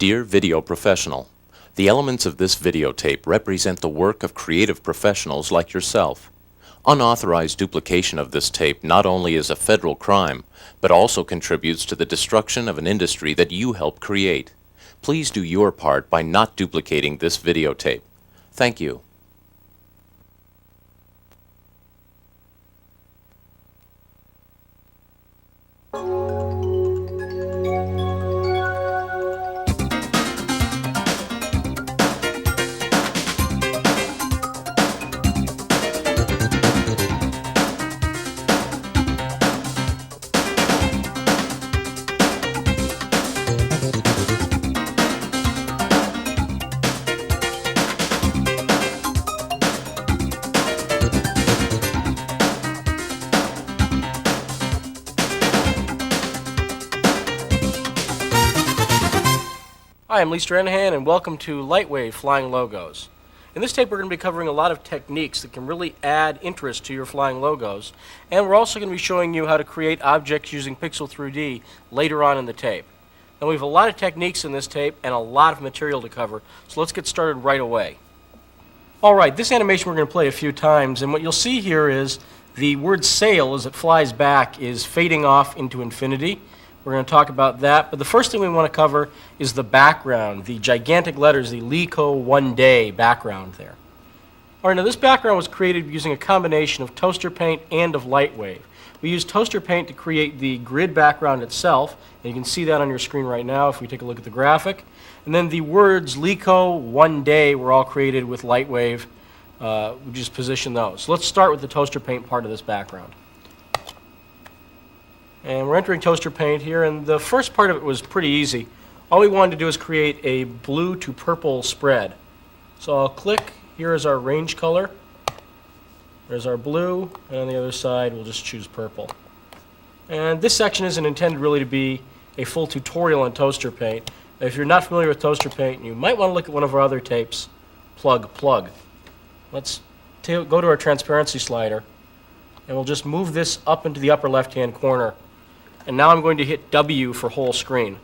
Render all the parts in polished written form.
Dear video professional, the elements of this videotape represent the work of creative professionals like yourself. Unauthorized duplication of this tape not only is a federal crime, but also contributes to the destruction of an industry that you helped create. Please do your part by not duplicating this videotape. Thank you. Hi, I'm Lee Stranahan, and welcome to Lightwave Flying Logos. In this tape, we're going to be covering a lot of techniques that can really add interest to your flying logos, and we're also going to be showing you how to create objects using Pixel 3D later on in the tape. Now, we have a lot of techniques in this tape and a lot of material to cover, so let's get started right away. Alright, this animation we're going to play a few times, and what you'll see here is the word sail as it flies back is fading off into infinity. We're going to talk about that, but the first thing we want to cover is the background, the gigantic letters, the LICO 1 day background there. All right, now this background was created using a combination of toaster paint and of Lightwave. We used toaster paint to create the grid background itself, and you can see that on your screen right now if we take a look at the graphic. And then the words LICO 1 day were all created with Lightwave. We just position those. So let's start with the toaster paint part of this background. And we're entering toaster paint here, and the first part of it was pretty easy. All we wanted to do is create a blue to purple spread. So I'll click, here is our range color. There's our blue, and on the other side we'll just choose purple. And this section isn't intended really to be a full tutorial on toaster paint. If you're not familiar with toaster paint, you might want to look at one of our other tapes, Plug. Let's go to our transparency slider, and we'll just move this up into the upper left-hand corner. And now I'm going to hit W for whole screen.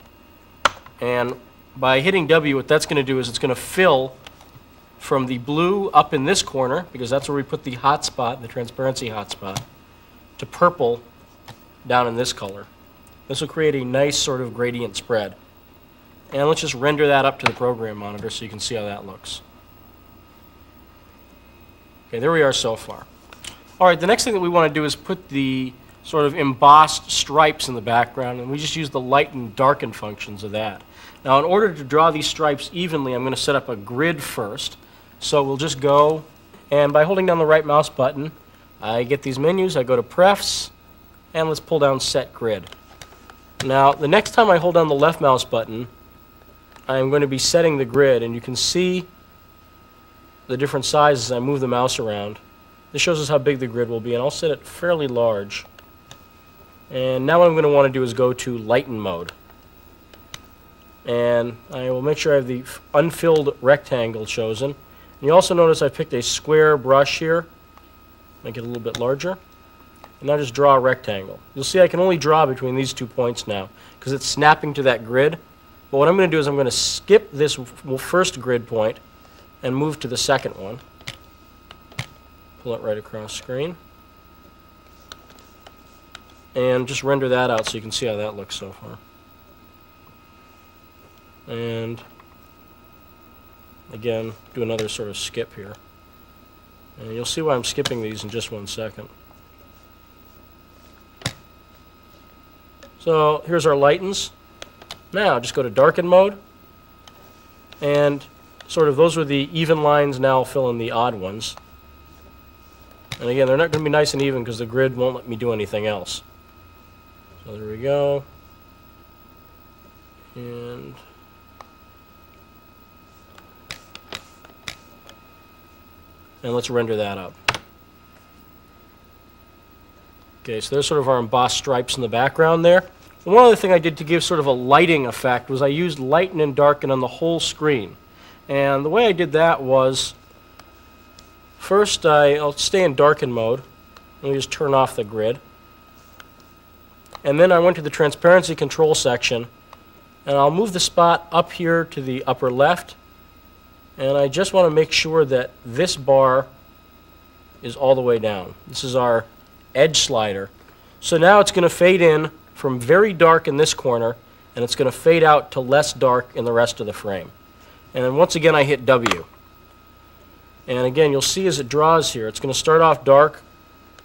And by hitting W, what that's going to do is it's going to fill from the blue up in this corner, because that's where we put the hotspot, the transparency hotspot, to purple down in this color. This will create a nice sort of gradient spread. And let's just render that up to the program monitor so you can see how that looks. Okay, there we are so far. All right, the next thing that we want to do is put the sort of embossed stripes in the background, and we just use the light and darken functions of that. Now, in order to draw these stripes evenly, I'm going to set up a grid first. So we'll just go, and by holding down the right mouse button, I get these menus, I go to Prefs, and let's pull down Set Grid. Now, the next time I hold down the left mouse button, I'm going to be setting the grid, and you can see the different sizes as I move the mouse around. This shows us how big the grid will be, and I'll set it fairly large. And now what I'm going to want to do is go to Lighten mode. And I will make sure I have the unfilled rectangle chosen. And you also notice I picked a square brush here. Make it a little bit larger. And now just draw a rectangle. You'll see I can only draw between these 2 points now because it's snapping to that grid. But what I'm going to do is I'm going to skip this first grid point and move to the second one. Pull it right across screen. And just render that out so you can see how that looks so far. And again, do another sort of skip here. And you'll see why I'm skipping these in just 1 second. So here's our lightens. Now just go to darken mode. And sort of those were the even lines, now fill in the odd ones. And again, they're not going to be nice and even because the grid won't let me do anything else. So there we go. And let's render that up. Okay, so there's sort of our embossed stripes in the background there. And one other thing I did to give sort of a lighting effect was I used lighten and darken on the whole screen. And the way I did that was, first I'll stay in darken mode. Let me just turn off the grid. And then I went to the transparency control section And I'll move the spot up here to the upper left. And I just want to make sure that this bar is all the way down. This is our edge slider. So now it's going to fade in from very dark in this corner, and it's going to fade out to less dark in the rest of the frame. And then once again I hit W. And again, you'll see as it draws here, it's going to start off dark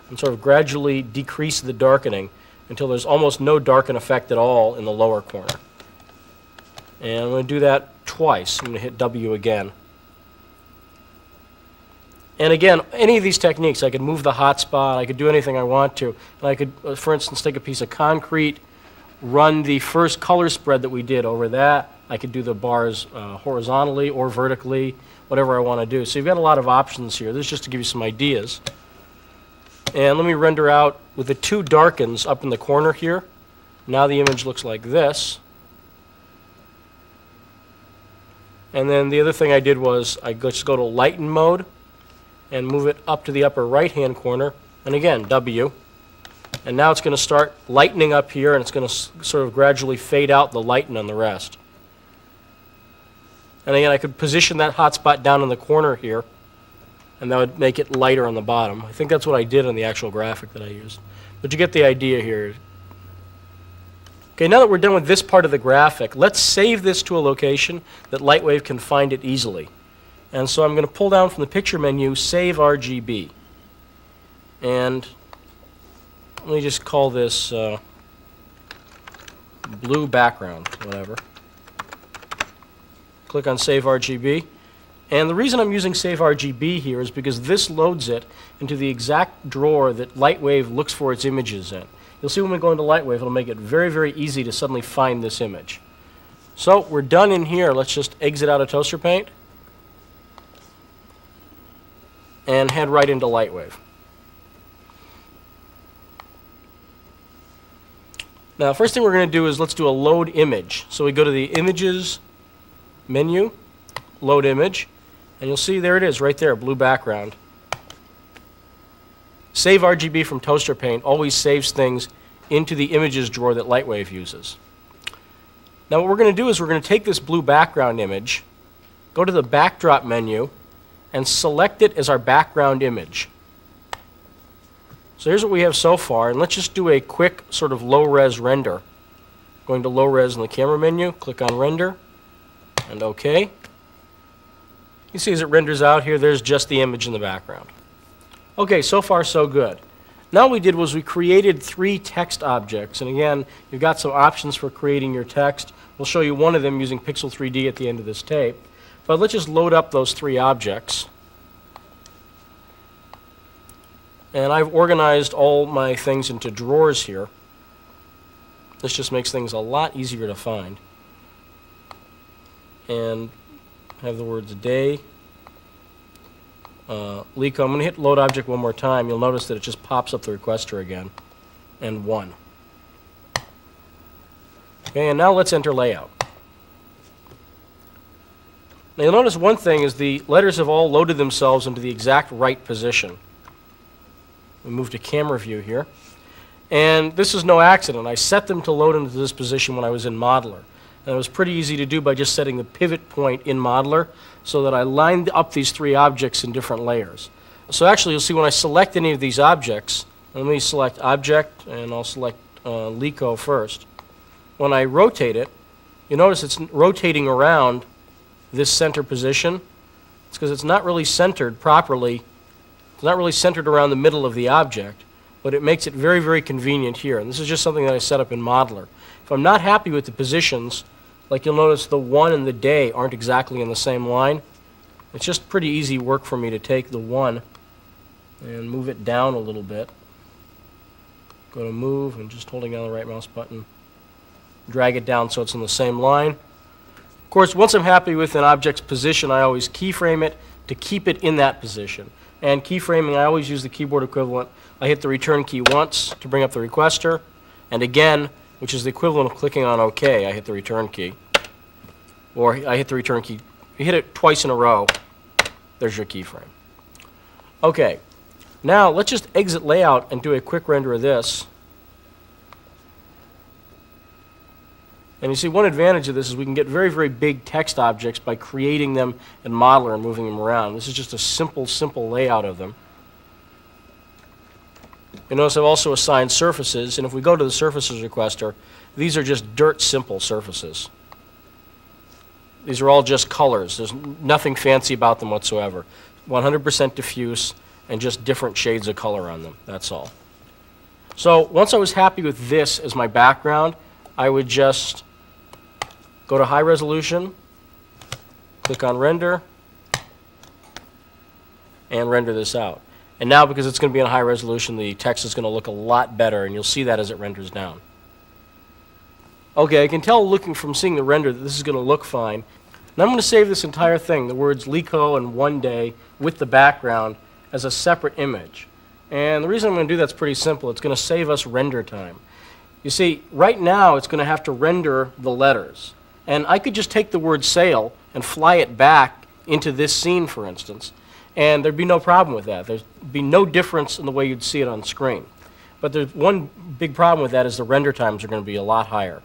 and sort of gradually decrease the darkening until there's almost no darken effect at all in the lower corner. And I'm going to do that twice. I'm going to hit W again. And again, any of these techniques, I could move the hotspot, I could do anything I want to. And I could, for instance, take a piece of concrete, run the first color spread that we did over that. I could do the bars horizontally or vertically, whatever I want to do. So you've got a lot of options here. This is just to give you some ideas. And let me render out with the two darkens up in the corner here. Now the image looks like this. And then the other thing I did was I just go to lighten mode and move it up to the upper right-hand corner. And again, W. And now it's going to start lightening up here, and it's going to sort of gradually fade out the lighten on the rest. And again, I could position that hotspot down in the corner here, and that would make it lighter on the bottom. I think that's what I did on the actual graphic that I used. But you get the idea here. Okay, now that we're done with this part of the graphic, let's save this to a location that Lightwave can find it easily. And so I'm going to pull down from the picture menu, Save RGB. And let me just call this blue background, whatever. Click on Save RGB. And the reason I'm using Save RGB here is because this loads it into the exact drawer that Lightwave looks for its images in. You'll see when we go into Lightwave, it'll make it very, very easy to suddenly find this image. So we're done in here. Let's just exit out of Toaster Paint and head right into Lightwave. Now, first thing we're going to do is let's do a load image. So we go to the Images menu, Load Image, and you'll see there it is right there, blue background. Save RGB from Toaster Paint always saves things into the Images drawer that Lightwave uses. Now what we're going to do is we're going to take this blue background image, go to the Backdrop menu, and select it as our background image. So here's what we have so far, and let's just do a quick sort of low-res render. Going to low-res in the camera menu, click on Render, and OK. You see as it renders out here, there's just the image in the background. Okay, so far so good. Now what we did was we created 3 text objects, and again, you've got some options for creating your text. We'll show you one of them using Pixel 3D at the end of this tape. But let's just load up those 3 objects. And I've organized all my things into drawers here. This just makes things a lot easier to find. And have the words day, Lico. I'm going to hit load object one more time. You'll notice that it just pops up the requester again. And 1. Okay, and now let's enter layout. Now you'll notice one thing is the letters have all loaded themselves into the exact right position. We move to camera view here. And this is no accident. I set them to load into this position when I was in Modeler. And it was pretty easy to do by just setting the pivot point in Modeler so that I lined up these 3 objects in different layers. So actually you'll see when I select any of these objects, let me select Object and I'll select Lico first. When I rotate it, you notice it's rotating around this center position. It's because it's not really centered properly. It's not really centered around the middle of the object, but it makes it very, very convenient here. And this is just something that I set up in Modeler. If I'm not happy with the positions, like you'll notice the 1 and the day aren't exactly in the same line. It's just pretty easy work for me to take the 1 and move it down a little bit. Go to Move and just holding down the right mouse button. Drag it down so it's in the same line. Of course, once I'm happy with an object's position, I always keyframe it to keep it in that position. And keyframing, I always use the keyboard equivalent. I hit the return key once to bring up the requester, and again, which is the equivalent of clicking on OK, I hit the return key. Or I hit the return key. You hit it twice in a row, there's your keyframe. Okay, now let's just exit layout and do a quick render of this. And you see, one advantage of this is we can get very, very big text objects by creating them in Modeler and moving them around. This is just a simple, simple layout of them. You notice I've also assigned surfaces, and if we go to the surfaces requester, these are just dirt simple surfaces. These are all just colors. There's nothing fancy about them whatsoever. 100% diffuse and just different shades of color on them. That's all. So once I was happy with this as my background, I would just go to high resolution, click on render, and render this out. And now, because it's going to be in high resolution, the text is going to look a lot better, and you'll see that as it renders down. Okay, I can tell from seeing the render that this is going to look fine. Now I'm going to save this entire thing, the words Lico and One Day with the background, as a separate image. And the reason I'm going to do that's pretty simple. It's going to save us render time. You see, right now it's going to have to render the letters. And I could just take the word sail and fly it back into this scene, for instance, and there'd be no problem with that. There'd be no difference in the way you'd see it on screen. But there's one big problem with that is the render times are going to be a lot higher.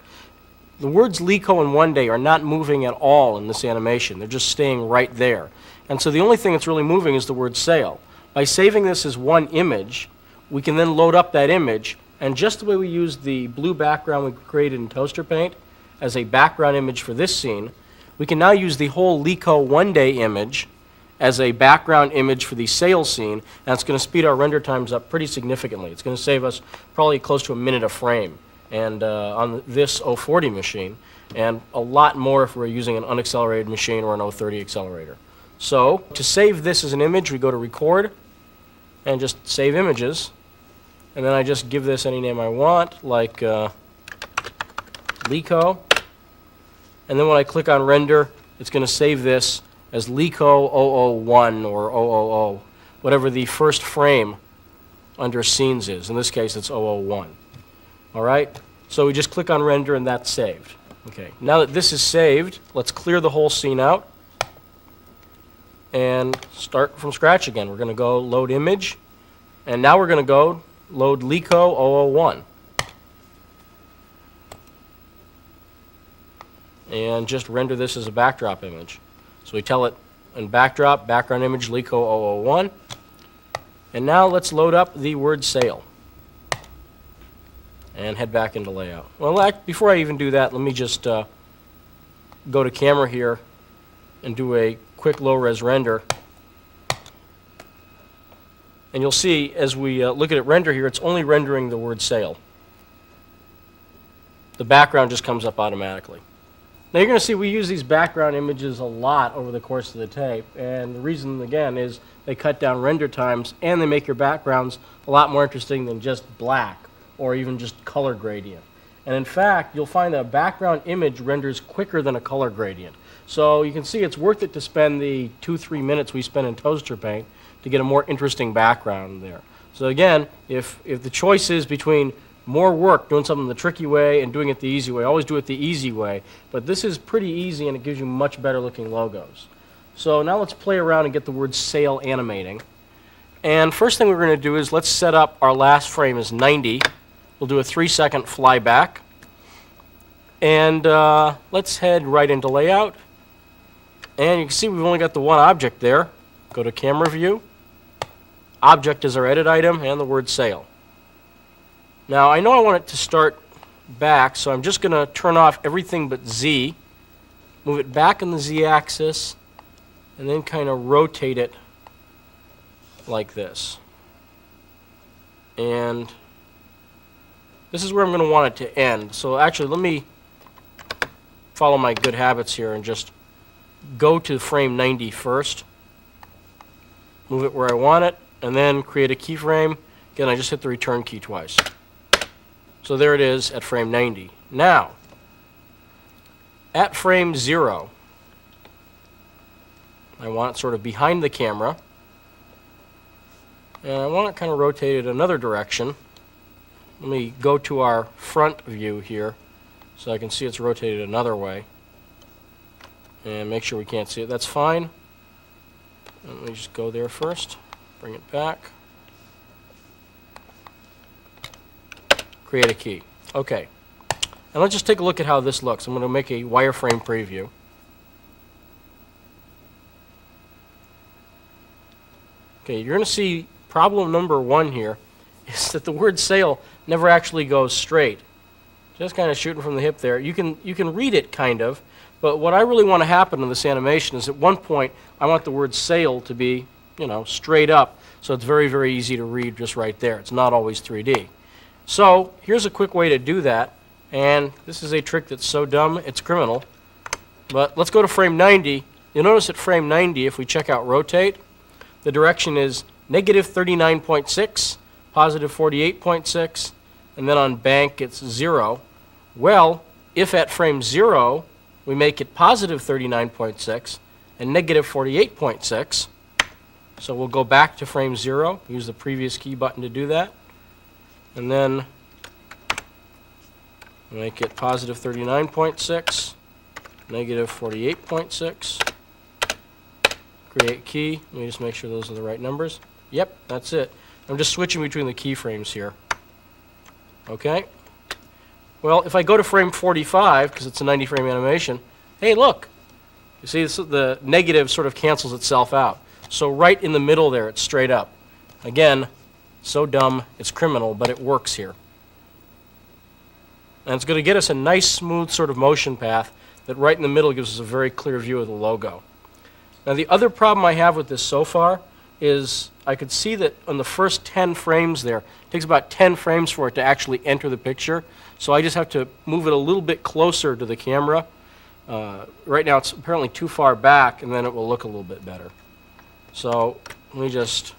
The words Lico and One Day are not moving at all in this animation. They're just staying right there. And so the only thing that's really moving is the word sail. By saving this as one image, we can then load up that image, and just the way we used the blue background we created in Toaster Paint as a background image for this scene, we can now use the whole Lico One Day image as a background image for the sail scene, and it's going to speed our render times up pretty significantly. It's going to save us probably close to a minute a frame and on this 040 machine, and a lot more if we're using an unaccelerated machine or an 030 accelerator. So to save this as an image, we go to Record and just Save Images, and then I just give this any name I want, like Lico, and then when I click on Render, it's going to save this as Lico 001 or 000, whatever the first frame under Scenes is. In this case, it's 001. All right? So we just click on Render, and that's saved. Okay. Now that this is saved, let's clear the whole scene out and start from scratch again. We're going to go Load Image, and now we're going to go Load Lico 001. And just render this as a backdrop image. So we tell it in backdrop, background image, Lico 001. And now let's load up the word sail and head back into layout. Well, before I even do that, let me just go to camera here and do a quick low-res render. And you'll see as we look at it render here, it's only rendering the word sail. The background just comes up automatically. Now you're going to see we use these background images a lot over the course of the tape, and the reason, again, is they cut down render times and they make your backgrounds a lot more interesting than just black or even just color gradient. And in fact, you'll find that a background image renders quicker than a color gradient. So you can see it's worth it to spend the 2-3 minutes we spend in Toaster Paint to get a more interesting background there. So again, if the choice is between more work doing something the tricky way and doing it the easy way, always do it the easy way. But this is pretty easy and it gives you much better looking logos. So now let's play around and get the word sail animating. And first thing we're going to do is let's set up our last frame as 90. We'll do a 3-second flyback. And let's head right into layout. And you can see we've only got the one object there. Go to camera view. Object is our edit item and the word sail. Now I know I want it to start back, so I'm just going to turn off everything but Z, move it back in the Z axis, and then kind of rotate it like this. And this is where I'm going to want it to end. So actually, let me follow my good habits here and just go to frame 90 first, move it where I want it, and then create a keyframe. Again, I just hit the return key twice. So there it is at frame 90. Now, at frame 0, I want it sort of behind the camera, and I want it kind of rotated another direction. Let me go to our front view here so I can see it's rotated another way. And make sure we can't see it. That's fine. Let me just go there first. Bring it back. Create a key. Okay. And And let's just take a look at how this looks. I'm going to make a wireframe preview. Okay, you're going to see problem number 1 here is that the word sail never actually goes straight. Just kind of shooting from the hip there. You can read it kind of, but what I really want to happen in this animation is at one point I want the word sail to be, straight up, so it's very, very easy to read just right there. It's not always 3D. So here's a quick way to do that, and this is a trick that's so dumb it's criminal. But let's go to frame 90. You'll notice at frame 90, if we check out rotate, the direction is negative 39.6, positive 48.6, and then on bank it's 0. Well, if at frame 0 we make it positive 39.6 and negative 48.6, so we'll go back to frame 0, use the previous key button to do that, and then make it positive 39.6, negative 48.6, create key. Let me just make sure those are the right numbers. Yep, that's it. I'm just switching between the keyframes here. Okay. Well, if I go to frame 45, because it's a 90 frame animation, hey, look. You see, the negative sort of cancels itself out. So right in the middle there, it's straight up. Again, so dumb, it's criminal, but it works here. And it's going to get us a nice, smooth sort of motion path that right in the middle gives us a very clear view of the logo. Now, the other problem I have with this so far is I could see that on the first 10 frames there, it takes about 10 frames for it to actually enter the picture. So I just have to move it a little bit closer to the camera. Right now it's apparently too far back, and then it will look a little bit better. So let me just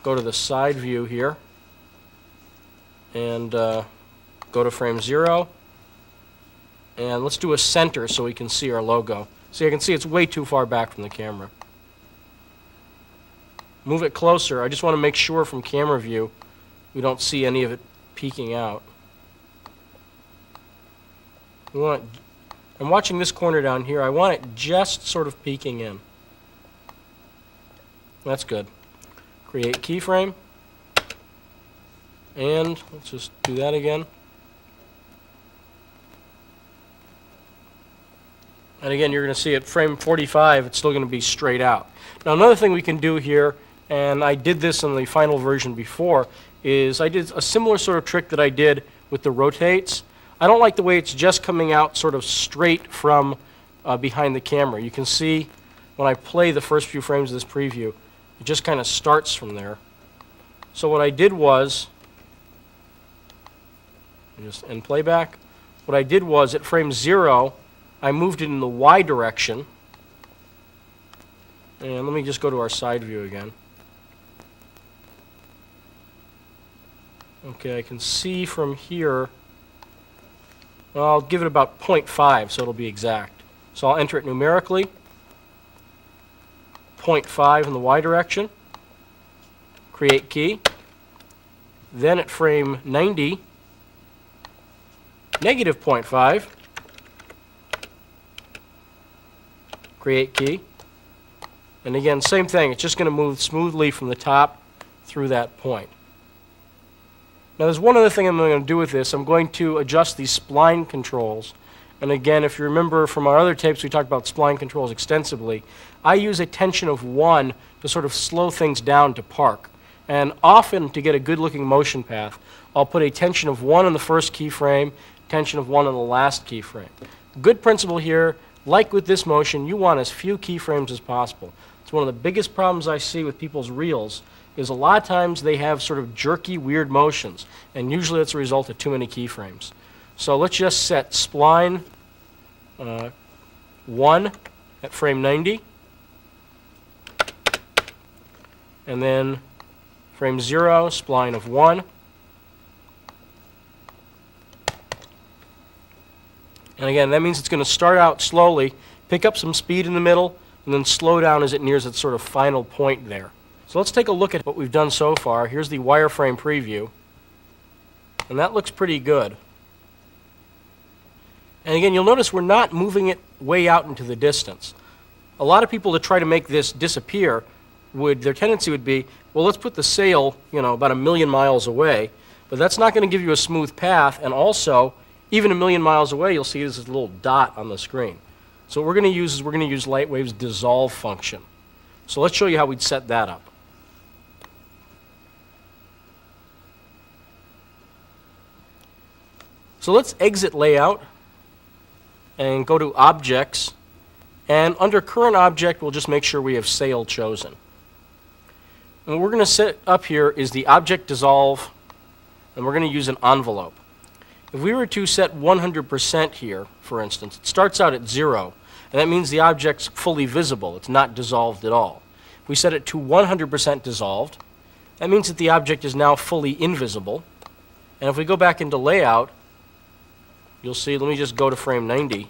go to the side view here and go to frame 0. And let's do a center so we can see our logo. See, I can see it's way too far back from the camera. Move it closer. I just want to make sure from camera view we don't see any of it peeking out. I'm watching this corner down here. I want it just sort of peeking in. That's good. Create keyframe. And let's just do that again. And again, you're going to see at frame 45, it's still going to be straight out. Now, another thing we can do here, and I did this in the final version before, is I did a similar sort of trick that I did with the rotates. I don't like the way it's just coming out sort of straight from behind the camera. You can see when I play the first few frames of this preview, it just kind of starts from there. So what I did was, just end playback. What I did was at frame 0, I moved it in the Y direction. And let me just go to our side view again. Okay, I can see from here, well, I'll give it about 0.5 so it'll be exact. So I'll enter it numerically, 0.5 in the Y direction, create key. Then at frame 90, negative 0.5, create key. And again, same thing, it's just going to move smoothly from the top through that point. Now there's one other thing I'm going to do with this. I'm going to adjust these spline controls. And again, if you remember from our other tapes, we talked about spline controls extensively. I use a tension of 1 to sort of slow things down to park. And often, to get a good-looking motion path, I'll put a tension of 1 on the first keyframe, tension of 1 on the last keyframe. Good principle here. Like with this motion, you want as few keyframes as possible. It's one of the biggest problems I see with people's reels is a lot of times they have sort of jerky, weird motions, and usually it's a result of too many keyframes. So let's just set spline 1 at frame 90, and then frame 0, spline of 1. And again, that means it's going to start out slowly, pick up some speed in the middle, and then slow down as it nears its sort of final point there. So let's take a look at what we've done so far. Here's the wireframe preview. And that looks pretty good. And again, you'll notice we're not moving it way out into the distance. A lot of people that try to make this disappear, their tendency would be, well, let's put the sail, about 1,000,000 miles away. But that's not going to give you a smooth path, and also, even a million miles away, you'll see this little dot on the screen. So what we're going to use is we're going to use Lightwave's dissolve function. So let's show you how we'd set that up. So let's exit layout and go to objects, and under current object we'll just make sure we have sail chosen. And what we're going to set up here is the object dissolve, and we're going to use an envelope. If we were to set 100% here, for instance, it starts out at 0, and that means the object's fully visible. It's not dissolved at all. If we set it to 100% dissolved, that means that the object is now fully invisible. And if we go back into layout, you'll see, let me just go to frame 90.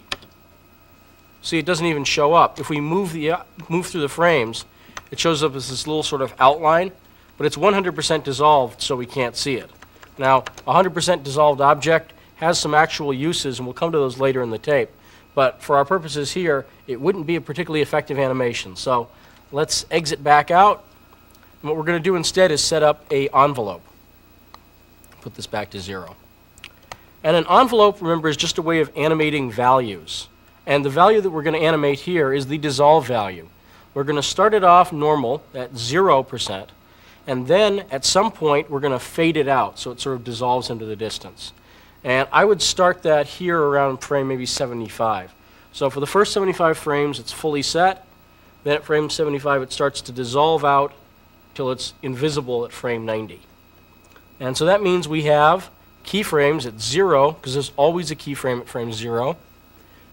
See, it doesn't even show up. If we move through the frames, it shows up as this little sort of outline, but it's 100% dissolved, so we can't see it. Now, a 100% dissolved object has some actual uses, and we'll come to those later in the tape. But for our purposes here, it wouldn't be a particularly effective animation. So let's exit back out. And what we're going to do instead is set up an envelope. Put this back to 0. And an envelope, remember, is just a way of animating values. And the value that we're going to animate here is the dissolve value. We're going to start it off normal at 0%, and then at some point we're going to fade it out so it sort of dissolves into the distance. And I would start that here around frame maybe 75. So for the first 75 frames it's fully set. Then at frame 75 it starts to dissolve out till it's invisible at frame 90. And so that means we have keyframes at 0, because there's always a keyframe at frame 0.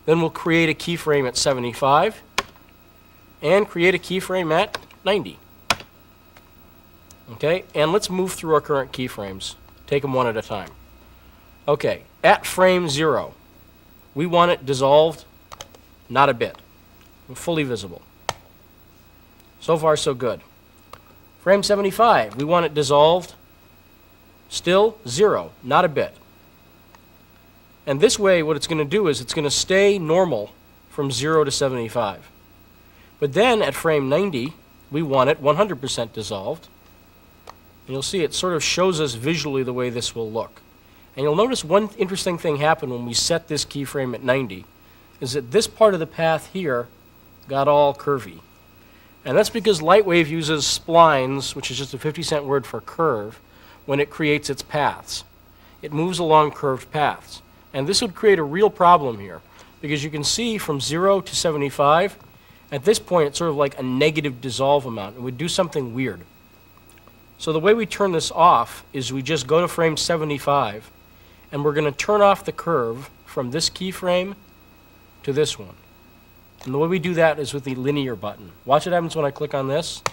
Then we'll create a keyframe at 75 and create a keyframe at 90. Okay, and let's move through our current keyframes. Take them one at a time. Okay, at frame 0, we want it dissolved, not a bit. Fully visible. So far, so good. Frame 75, we want it dissolved, still 0, not a bit. And this way, what it's going to do is it's going to stay normal from 0 to 75. But then at frame 90, we want it 100% dissolved. And you'll see it sort of shows us visually the way this will look. And you'll notice one interesting thing happened when we set this keyframe at 90, is that this part of the path here got all curvy. And that's because Lightwave uses splines, which is just a 50-cent word for curve, when it creates its paths. It moves along curved paths. And this would create a real problem here, because you can see from 0 to 75, at this point it's sort of like a negative dissolve amount. It would do something weird. So the way we turn this off is we just go to frame 75, and we're going to turn off the curve from this keyframe to this one. And the way we do that is with the linear button. Watch what happens when I click on this.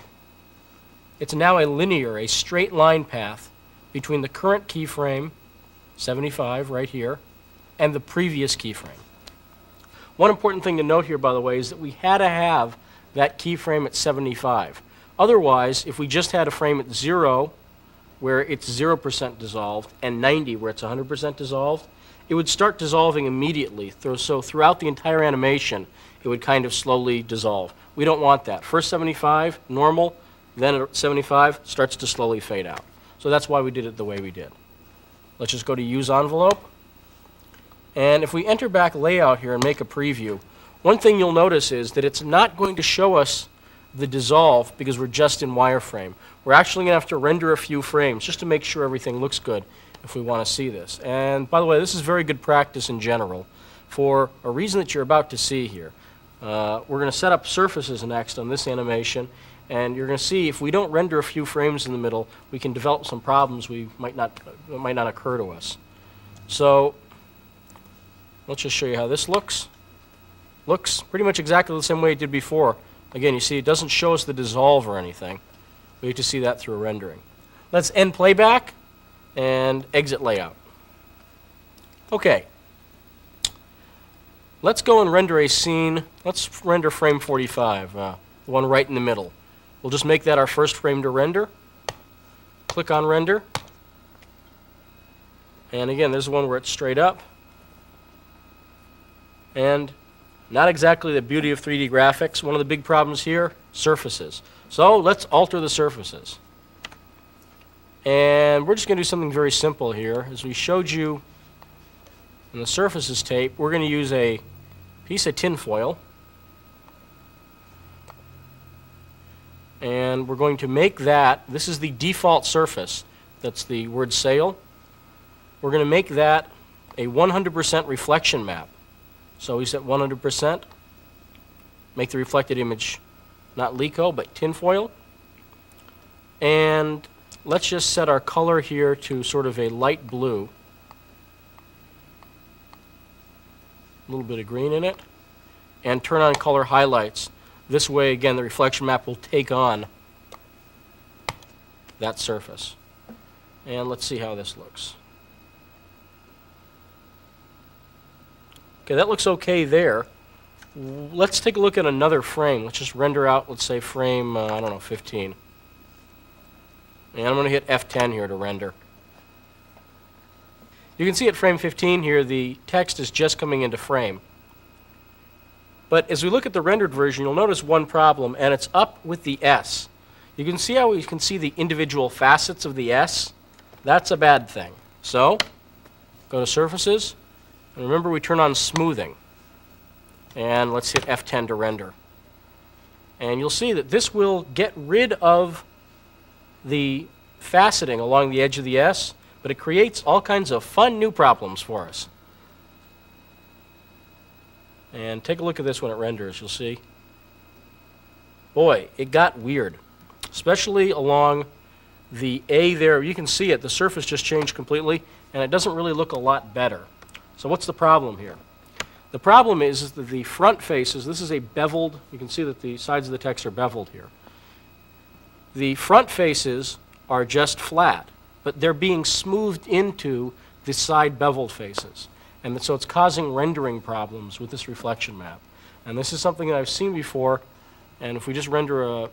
It's now a linear, a straight line path between the current keyframe, 75 right here, and the previous keyframe. One important thing to note here, by the way, is that we had to have that keyframe at 75. Otherwise, if we just had a frame at 0, where it's 0% dissolved, and 90, where it's 100% dissolved, it would start dissolving immediately. So throughout the entire animation, it would kind of slowly dissolve. We don't want that. First 75, normal, then at 75, starts to slowly fade out. So that's why we did it the way we did. Let's just go to Use Envelope. And if we enter back layout here and make a preview, one thing you'll notice is that it's not going to show us the dissolve because we're just in wireframe. We're actually going to have to render a few frames just to make sure everything looks good if we want to see this. And by the way, this is very good practice in general for a reason that you're about to see here. We're going to set up surfaces next on this animation, and you're going to see if we don't render a few frames in the middle, we can develop some problems that might not occur to us. So let's just show you how this looks. Looks pretty much exactly the same way it did before. Again, you see it doesn't show us the dissolve or anything. We have to see that through a rendering. Let's end playback and exit layout. Okay. Let's go and render a scene. Let's render frame 45, the one right in the middle. We'll just make that our first frame to render. Click on Render. And again, there's one where it's straight up. And not exactly the beauty of 3D graphics. One of the big problems here, surfaces. So let's alter the surfaces. And we're just going to do something very simple here. As we showed you in And the surfaces tape, we're going to use a piece of tin foil. And we're going to make that, this is the default surface, that's the word sail. We're going to make that a 100% reflection map. So we set 100%, make the reflected image not Lico, but tinfoil. And let's just set our color here to sort of a light blue. A little bit of green in it. And turn on color highlights. This way, again, the reflection map will take on that surface. And let's see how this looks. Okay, that looks okay there. Let's take a look at another frame. Let's just render out, let's say, frame, 15. And I'm going to hit F10 here to render. You can see at frame 15 here, the text is just coming into frame. But as we look at the rendered version, you'll notice one problem, and it's up with the S. You can see how we can see the individual facets of the S? That's a bad thing. So, go to Surfaces, and remember we turn on Smoothing. And let's hit F10 to render. And you'll see that this will get rid of the faceting along the edge of the S, but it creates all kinds of fun new problems for us. And take a look at this when it renders, you'll see. Boy, it got weird, especially along the A there. You can see it, the surface just changed completely, and it doesn't really look a lot better. So what's the problem here? The problem is that the front faces, this is a beveled, you can see that the sides of the text are beveled here. The front faces are just flat, but they're being smoothed into the side beveled faces. And so it's causing rendering problems with this reflection map. And this is something that I've seen before, and if we just render a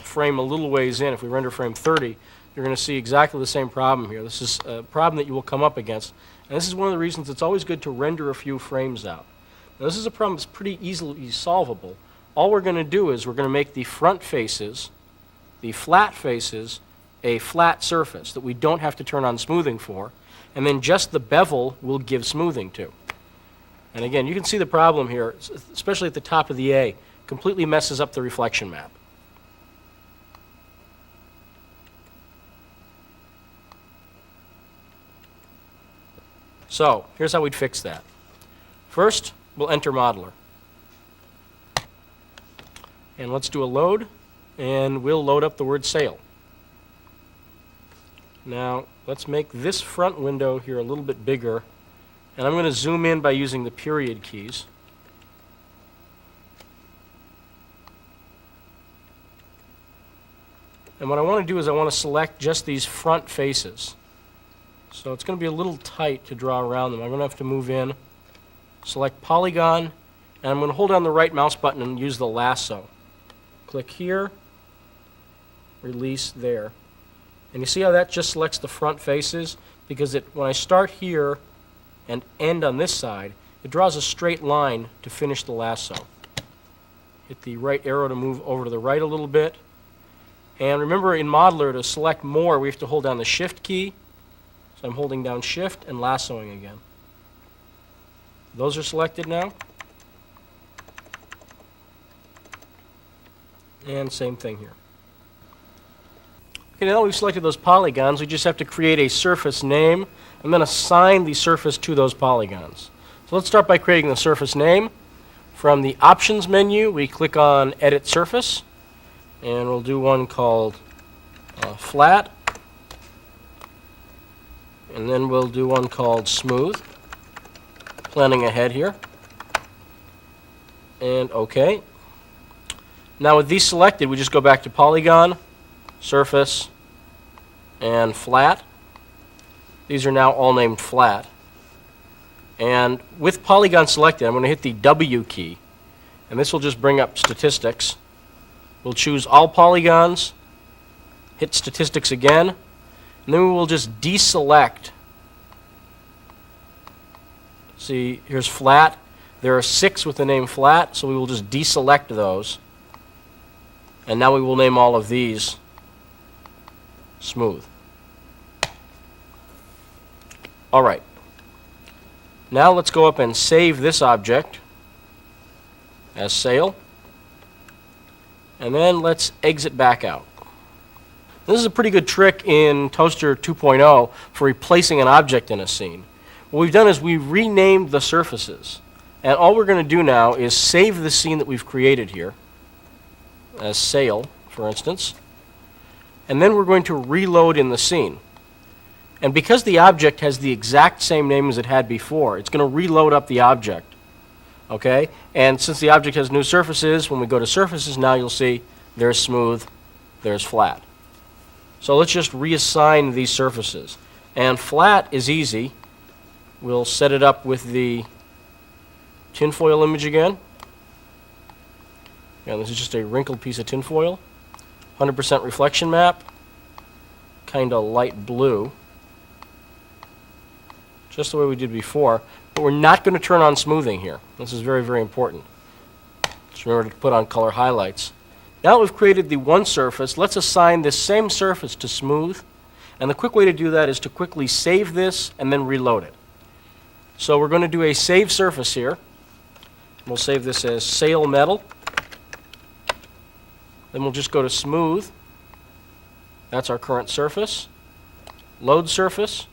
frame a little ways in, if we render frame 30, you're going to see exactly the same problem here. This is a problem that you will come up against. And this is one of the reasons it's always good to render a few frames out. Now this is a problem that's pretty easily solvable. All we're going to do is we're going to make the front faces, the flat faces, a flat surface that we don't have to turn on smoothing for. And then just the bevel will give smoothing to. And again, you can see the problem here, especially at the top of the A, completely messes up the reflection map. So, here's how we'd fix that. First, we'll enter Modeler. And let's do a load, and we'll load up the word sail. Now, let's make this front window here a little bit bigger, and I'm going to zoom in by using the period keys. And what I want to do is I want to select just these front faces. So it's going to be a little tight to draw around them. I'm going to have to move in, select Polygon, and I'm going to hold down the right mouse button and use the lasso. Click here, release there. And you see how that just selects the front faces? Because when I start here and end on this side, it draws a straight line to finish the lasso. Hit the right arrow to move over to the right a little bit. And remember in Modeler, to select more, we have to hold down the Shift key. So I'm holding down Shift and lassoing again. Those are selected now. And same thing here. Okay, now that we've selected those polygons, we just have to create a surface name and then assign the surface to those polygons. So let's start by creating the surface name. From the Options menu, we click on Edit Surface, and we'll do one called Flat, and then we'll do one called Smooth. Planning ahead here. And OK. Now with these selected, we just go back to Polygon, Surface, and Flat. These are now all named Flat. And with Polygon selected, I'm going to hit the W key. And this will just bring up Statistics. We'll choose All Polygons, hit Statistics again, and then we will just deselect. See, here's Flat. There are 6 with the name Flat, so we will just deselect those. And now we will name all of these Smooth. All right. Now let's go up and save this object as sail. And then let's exit back out. This is a pretty good trick in Toaster 2.0 for replacing an object in a scene. What we've done is we've renamed the surfaces. And all we're going to do now is save the scene that we've created here as sail, for instance. And then we're going to reload in the scene. And because the object has the exact same name as it had before, it's going to reload up the object. Okay? And since the object has new surfaces, when we go to surfaces now, you'll see there's smooth, there's flat. So let's just reassign these surfaces. And flat is easy. We'll set it up with the tinfoil image again. And this is just a wrinkled piece of tinfoil. 100% reflection map. Kind of light blue. Just the way we did before. But we're not going to turn on smoothing here. This is very, very important. Just remember to put on color highlights. Now that we've created the one surface, let's assign this same surface to smooth. And the quick way to do that is to quickly save this and then reload it. So we're going to do a save surface here. We'll save this as sail metal. Then we'll just go to smooth. That's our current surface. Load surface.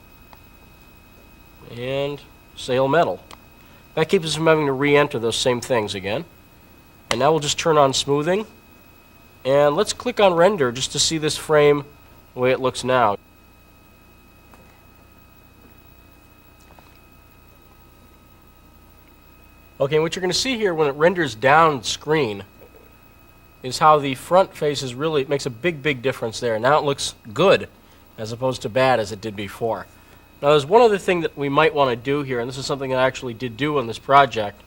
And sail metal. That keeps us from having to re-enter those same things again. And now we'll just turn on smoothing. And let's click on render just to see this frame the way it looks now. Okay, and what you're going to see here when it renders down screen is how the front face is really, it makes a big, big difference there. Now it looks good as opposed to bad as it did before. Now there's one other thing that we might want to do here, and this is something I actually did do on this project.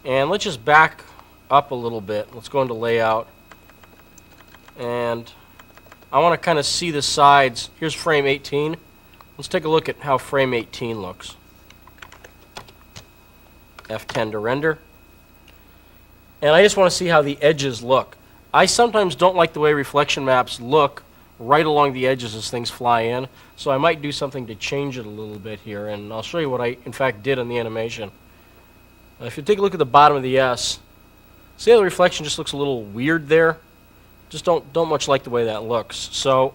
And let's just back up a little bit. Let's go into layout. And I want to kind of see the sides. Here's frame 18. Let's take a look at how frame 18 looks. F10 to render. And I just want to see how the edges look. I sometimes don't like the way reflection maps look right along the edges as things fly in, so I might do something to change it a little bit here, and I'll show you what I in fact did on the animation. If you take a look at the bottom of the S, see how the reflection just looks a little weird there? Just don't much like the way that looks. So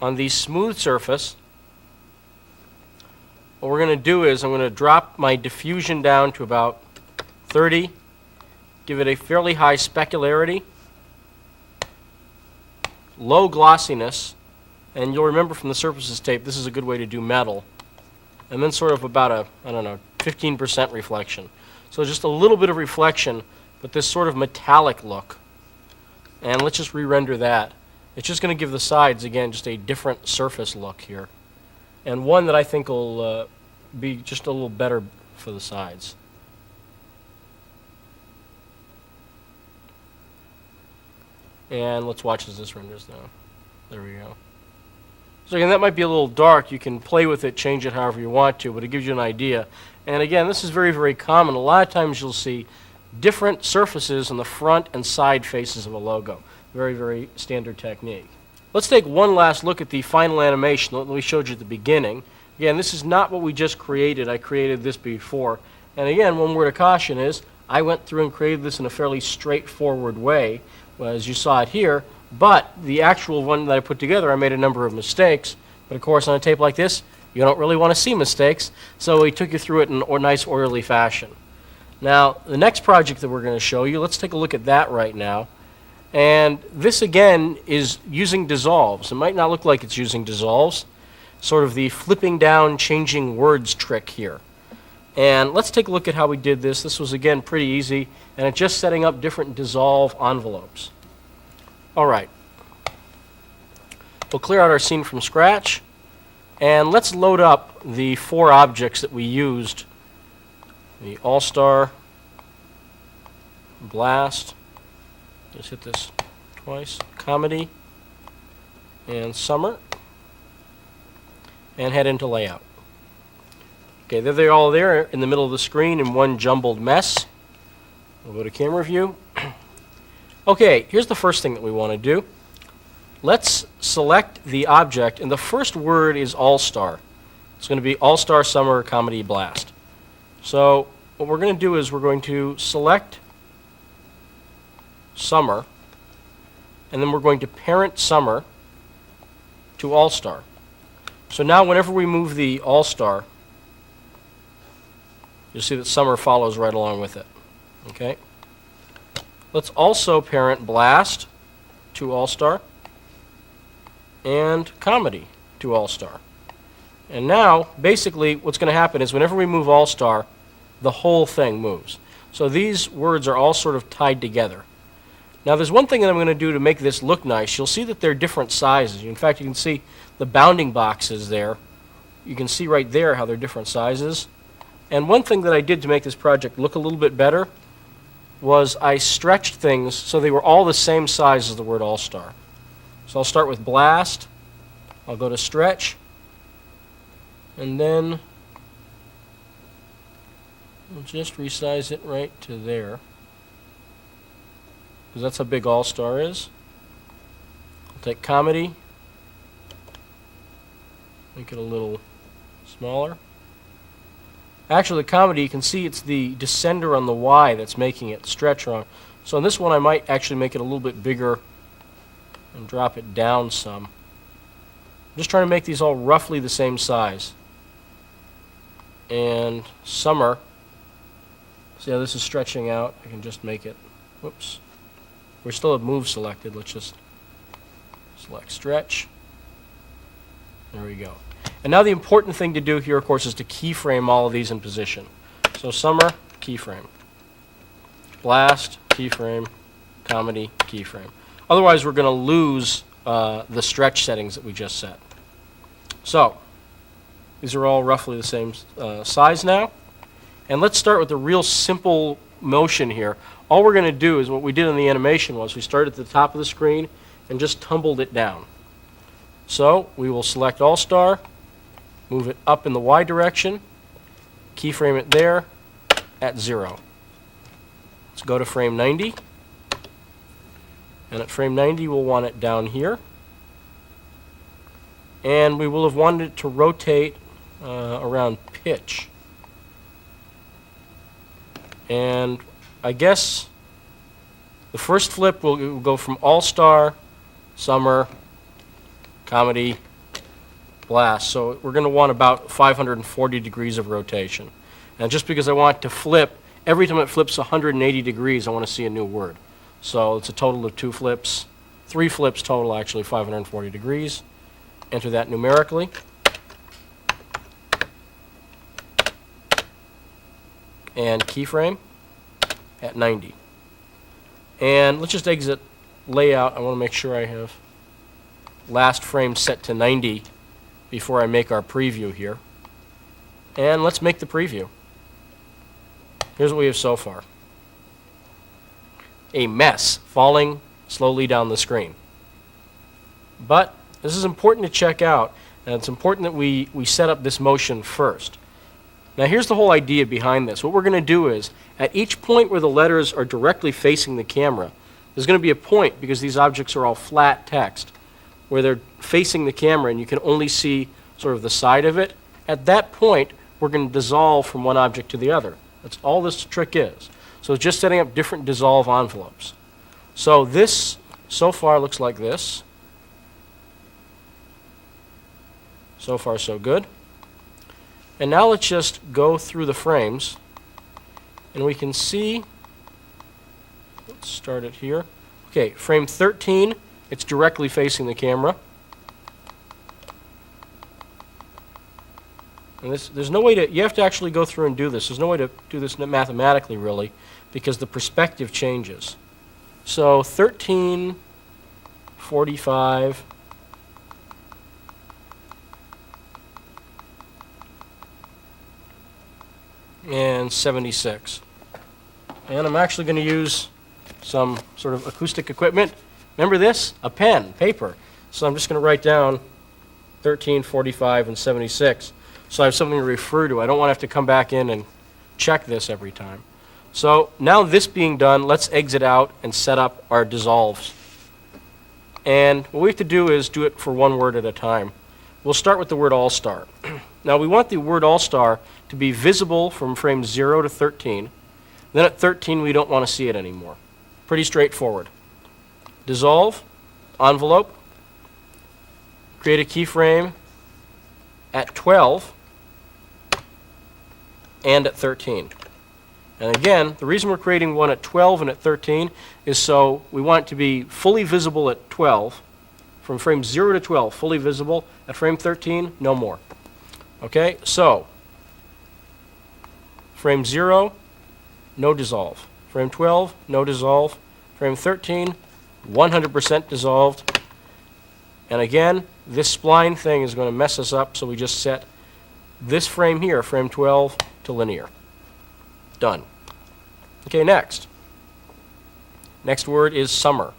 on the smooth surface, what we're going to do is I'm going to drop my diffusion down to about 30, give it a fairly high specularity, low glossiness, and you'll remember from the surfaces tape this is a good way to do metal, and then sort of about a, I don't know, 15% reflection. So just a little bit of reflection, but this sort of metallic look. And let's just re-render that. It's just going to give the sides, again, just a different surface look here. And one that I think will be just a little better for the sides. And let's watch as this renders now. There we go. So again, that might be a little dark. You can play with it, change it however you want to, but it gives you an idea. And again, this is very, very common. A lot of times you'll see different surfaces on the front and side faces of a logo. Very, very standard technique. Let's take one last look at the final animation that we showed you at the beginning. Again, this is not what we just created. I created this before. And again, one word of caution is I went through and created this in a fairly straightforward way, as you saw it here. But the actual one that I put together, I made a number of mistakes. But of course, on a tape like this, you don't really want to see mistakes. So we took you through it in a nice, orderly fashion. Now, the next project that we're going to show you, let's take a look at that right now. And this, again, is using dissolves. It might not look like it's using dissolves. Sort of the flipping down, changing words trick here. And let's take a look at how we did this. This was, again, pretty easy. And it's just setting up different dissolve envelopes. All right. We'll clear out our scene from scratch. And let's load up the 4 objects that we used. The All-Star, Blast, just hit this twice, Comedy, and Summer, and head into Layout. Okay, there they're all there in the middle of the screen in one jumbled mess. We'll go to Camera View. Okay, here's the first thing that we want to do. Let's select the object, and the first word is All-Star. It's going to be All-Star Summer Comedy Blast. So what we're going to do is we're going to select Summer, and then we're going to parent Summer to All-Star. So now whenever we move the All-Star, you'll see that Summer follows right along with it. Okay? Let's also parent Blast to All-Star and Comedy to All-Star. And now, basically, what's going to happen is whenever we move All-Star, the whole thing moves. So these words are all sort of tied together. Now, there's one thing that I'm going to do to make this look nice. You'll see that they're different sizes. In fact, you can see the bounding boxes there. You can see right there how they're different sizes. And one thing that I did to make this project look a little bit better was I stretched things so they were all the same size as the word All-Star. So I'll start with Blast. I'll go to Stretch. And then we'll just resize it right to there, because that's how big All-Star is. I'll take Comedy, make it a little smaller. Actually, the Comedy, you can see it's the descender on the Y that's making it stretch wrong. So in this one, I might actually make it a little bit bigger and drop it down some. I'm just trying to make these all roughly the same size. And Summer, see how this is stretching out? I can just make it, whoops. We still have Move selected. Let's just select Stretch. There we go. And now the important thing to do here, of course, is to keyframe all of these in position. So Summer, keyframe. Blast, keyframe. Comedy, keyframe. Otherwise, we're going to lose the stretch settings that we just set. So these are all roughly the same size now. And let's start with the real simple motion here. All we're going to do is what we did in the animation was we started at the top of the screen and just tumbled it down. So we will select All-Star, move it up in the Y direction, keyframe it there at 0. Let's go to frame 90. And at frame 90, we'll want it down here. And we will have wanted it to rotate around pitch. And I guess the first flip will go from All-Star, Summer, Comedy, Blast. So we're going to want about 540 degrees of rotation. And just because I want it to flip, every time it flips 180 degrees, I want to see a new word. So it's a total of 2 flips, 3 flips total, actually 540 degrees. Enter that numerically. And keyframe at 90. And let's just exit layout. I want to make sure I have last frame set to 90 before I make our preview here. And let's make the preview. Here's what we have so far. A mess falling slowly down the screen. But this is important to check out, and it's important that we set up this motion first. Now here's the whole idea behind this. What we're going to do is, at each point where the letters are directly facing the camera, there's going to be a point, because these objects are all flat text, where they're facing the camera and you can only see sort of the side of it. At that point, we're going to dissolve from one object to the other. That's all this trick is. So it's just setting up different dissolve envelopes. So this, so far, looks like this. So far, so good. And now let's just go through the frames, and we can see, let's start it here. Okay, frame 13, it's directly facing the camera. And there's no way to, you have to actually go through and do this. There's no way to do this mathematically, really, because the perspective changes. So 13, 45, and 76. And I'm actually going to use some sort of acoustic equipment. Remember this? A pen, paper. So I'm just going to write down 13, 45, and 76. So I have something to refer to. I don't want to have to come back in and check this every time. So now this being done, let's exit out and set up our dissolves. And what we have to do is do it for one word at a time. We'll start with the word All-Star. Now we want the word all-star to be visible from frame 0 to 13. Then at 13 we don't want to see it anymore. Pretty straightforward. Dissolve, envelope, create a keyframe at 12 and at 13. And again, the reason we're creating one at 12 and at 13 is so we want it to be fully visible at 12, from frame 0 to 12, fully visible. At frame 13, no more. Okay, so frame 0, no dissolve. Frame 12, no dissolve. Frame 13, 100% dissolved. And again, this spline thing is going to mess us up, so we just set this frame here, frame 12, to linear. Done. Okay, next. Next word is summer.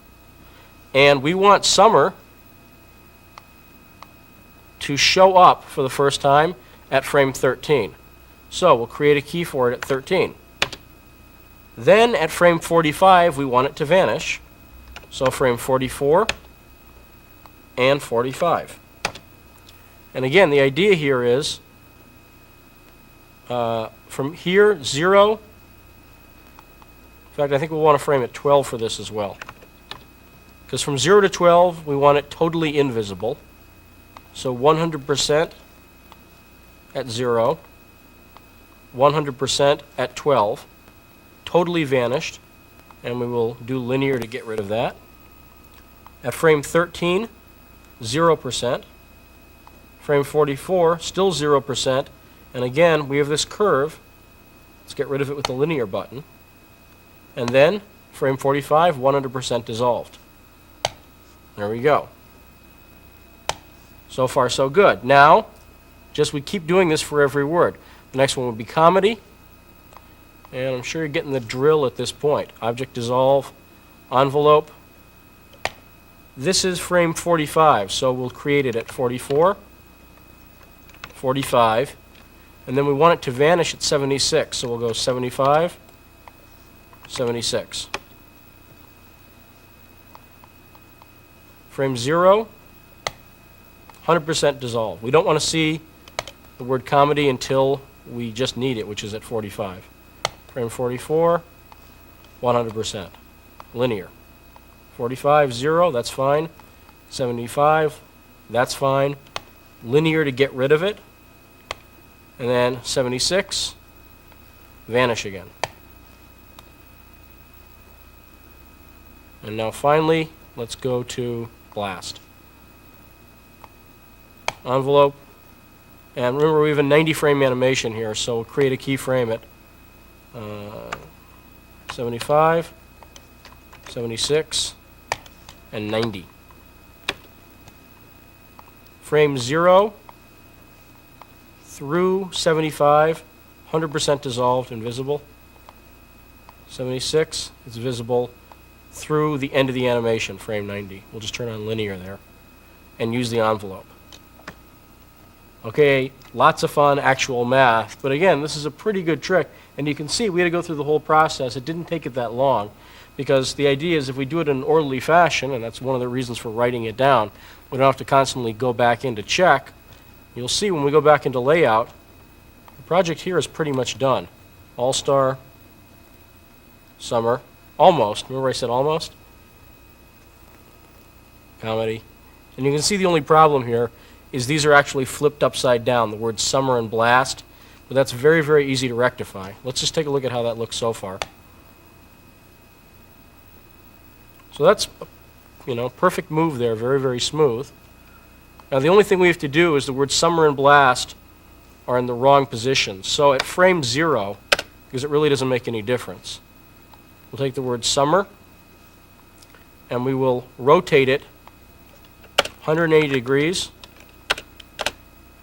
And we want summer to show up for the first time at frame 13. So we'll create a key for it at 13. Then at frame 45, we want it to vanish. So frame 44 and 45. And again, the idea here is from here, 0. In fact, I think we'll want to frame it 12 for this as well. Because from 0 to 12, we want it totally invisible. So 100% at 0, 100% at 12, totally vanished, and we will do linear to get rid of that. At frame 13, 0%. Frame 44, still 0%. And again, we have this curve. Let's get rid of it with the linear button. And then, frame 45, 100% dissolved. There we go. So far, so good. Now, just we keep doing this for every word. The next one would be comedy. And I'm sure you're getting the drill at this point. Object dissolve, envelope. This is frame 45, so we'll create it at 44, 45, and then we want it to vanish at 76, so we'll go 75, 76. Frame 0, 100% dissolve. We don't want to see the word comedy until we just need it, which is at 45. Frame 44, 100%. Linear. 45, 0, that's fine. 75, that's fine. Linear to get rid of it. And then 76, vanish again. And now finally, let's go to blast. Envelope. And remember, we have a 90 frame animation here, so we'll create a keyframe at 75, 76, and 90. Frame 0 through 75, 100% dissolved and visible. 76, it's visible through the end of the animation, frame 90. We'll just turn on linear there and use the envelope. Okay, lots of fun actual math, but again, this is a pretty good trick, and you can see we had to go through the whole process. It didn't take it that long, because the idea is if we do it in an orderly fashion, and that's one of the reasons for writing it down, we don't have to constantly go back in to check. You'll see when we go back into layout, the project here is pretty much done. All-Star, Summer, almost. Remember I said almost? Comedy. And you can see the only problem here is these are actually flipped upside down, the words summer and blast, but that's very, very easy to rectify. Let's just take a look at how that looks so far. So that's, perfect move there, very, very smooth. Now the only thing we have to do is the words summer and blast are in the wrong position. So at frame 0, because it really doesn't make any difference, we'll take the word summer and we will rotate it 180 degrees.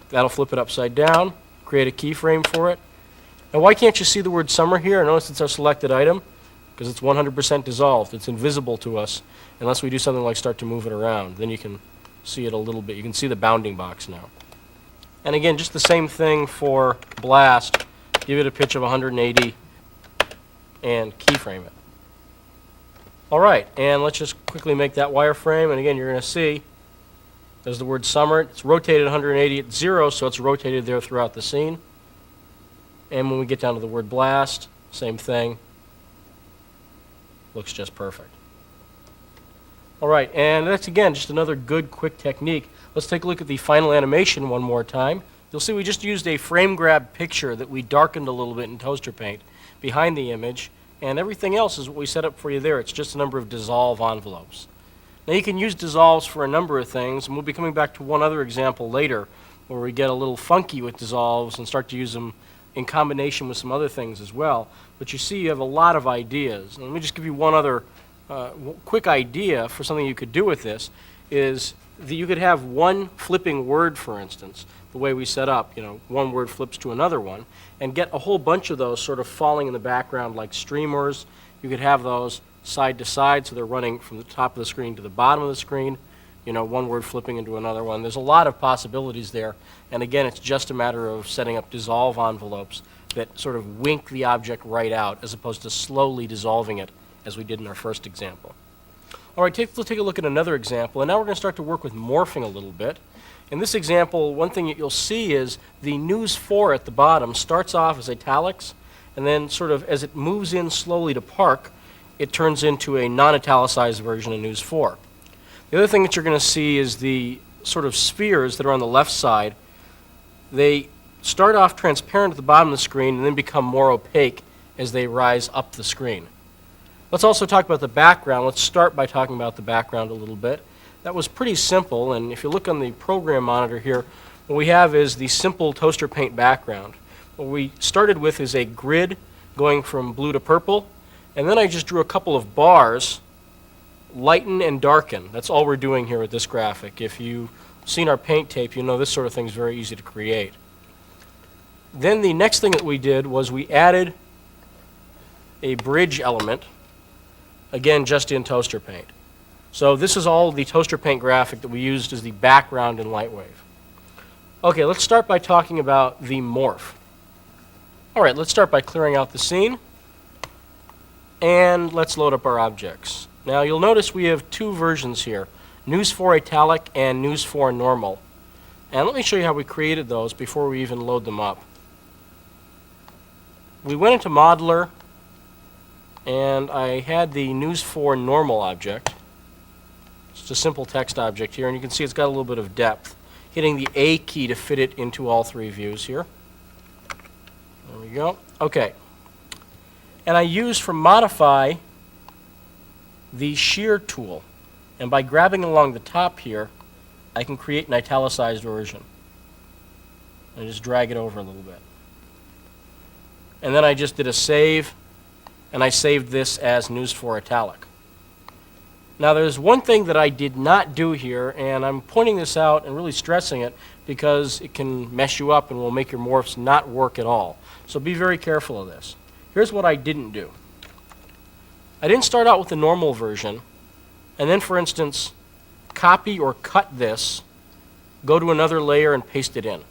That'll flip it upside down, create a keyframe for it. Now why can't you see the word summer here? Notice it's our selected item, because it's 100% dissolved. It's invisible to us unless we do something like start to move it around. Then you can see it a little bit. You can see the bounding box now. And again, just the same thing for blast. Give it a pitch of 180 and keyframe it. All right, and let's just quickly make that wireframe. And again, you're going to see There's the word summer. It's rotated 180 at 0, so it's rotated there throughout the scene. And when we get down to the word blast, same thing. Looks just perfect. All right, and that's, again, just another good, quick technique. Let's take a look at the final animation one more time. You'll see we just used a frame grab picture that we darkened a little bit in Toaster Paint behind the image, and everything else is what we set up for you there. It's just a number of dissolve envelopes. Now, you can use dissolves for a number of things, and we'll be coming back to one other example later where we get a little funky with dissolves and start to use them in combination with some other things as well. But you see, you have a lot of ideas. And let me just give you one other quick idea for something you could do with this, is that you could have one flipping word, for instance, the way we set up, one word flips to another one, and get a whole bunch of those sort of falling in the background like streamers. You could have those side to side, so they're running from the top of the screen to the bottom of the screen, one word flipping into another one. There's a lot of possibilities there, and again, it's just a matter of setting up dissolve envelopes that sort of wink the object right out as opposed to slowly dissolving it as we did in our first example. All right, let's take a look at another example, and now we're going to start to work with morphing a little bit. In this example, one thing that you'll see is the News 4 at the bottom starts off as italics, and then sort of as it moves in slowly to park, it turns into a non-italicized version of News 4. The other thing that you're going to see is the sort of spheres that are on the left side. They start off transparent at the bottom of the screen and then become more opaque as they rise up the screen. Let's also talk about the background. Let's start by talking about the background a little bit. That was pretty simple, and if you look on the program monitor here, what we have is the simple Toaster Paint background. What we started with is a grid going from blue to purple, and then I just drew a couple of bars, lighten and darken. That's all we're doing here with this graphic. If you've seen our paint tape, you know this sort of thing is very easy to create. Then the next thing that we did was we added a bridge element, again, just in Toaster Paint. So this is all the Toaster Paint graphic that we used as the background in Lightwave. Okay, let's start by talking about the morph. All right, let's start by clearing out the scene, and let's load up our objects. Now, you'll notice we have two versions here, News 4 Italic and News 4 Normal. And let me show you how we created those before we even load them up. We went into Modeler, and I had the News 4 Normal object. It's a simple text object here, and you can see it's got a little bit of depth. Hitting the A key to fit it into all three views here. There we go. Okay. And I used for Modify the Shear tool. And by grabbing along the top here, I can create an italicized version. I just drag it over a little bit. And then I just did a save, and I saved this as News 4 Italic. Now, there's one thing that I did not do here, and I'm pointing this out and really stressing it because it can mess you up and will make your morphs not work at all. So be very careful of this. Here's what I didn't do. I didn't start out with the normal version, and then, for instance, copy or cut this, go to another layer and paste it in.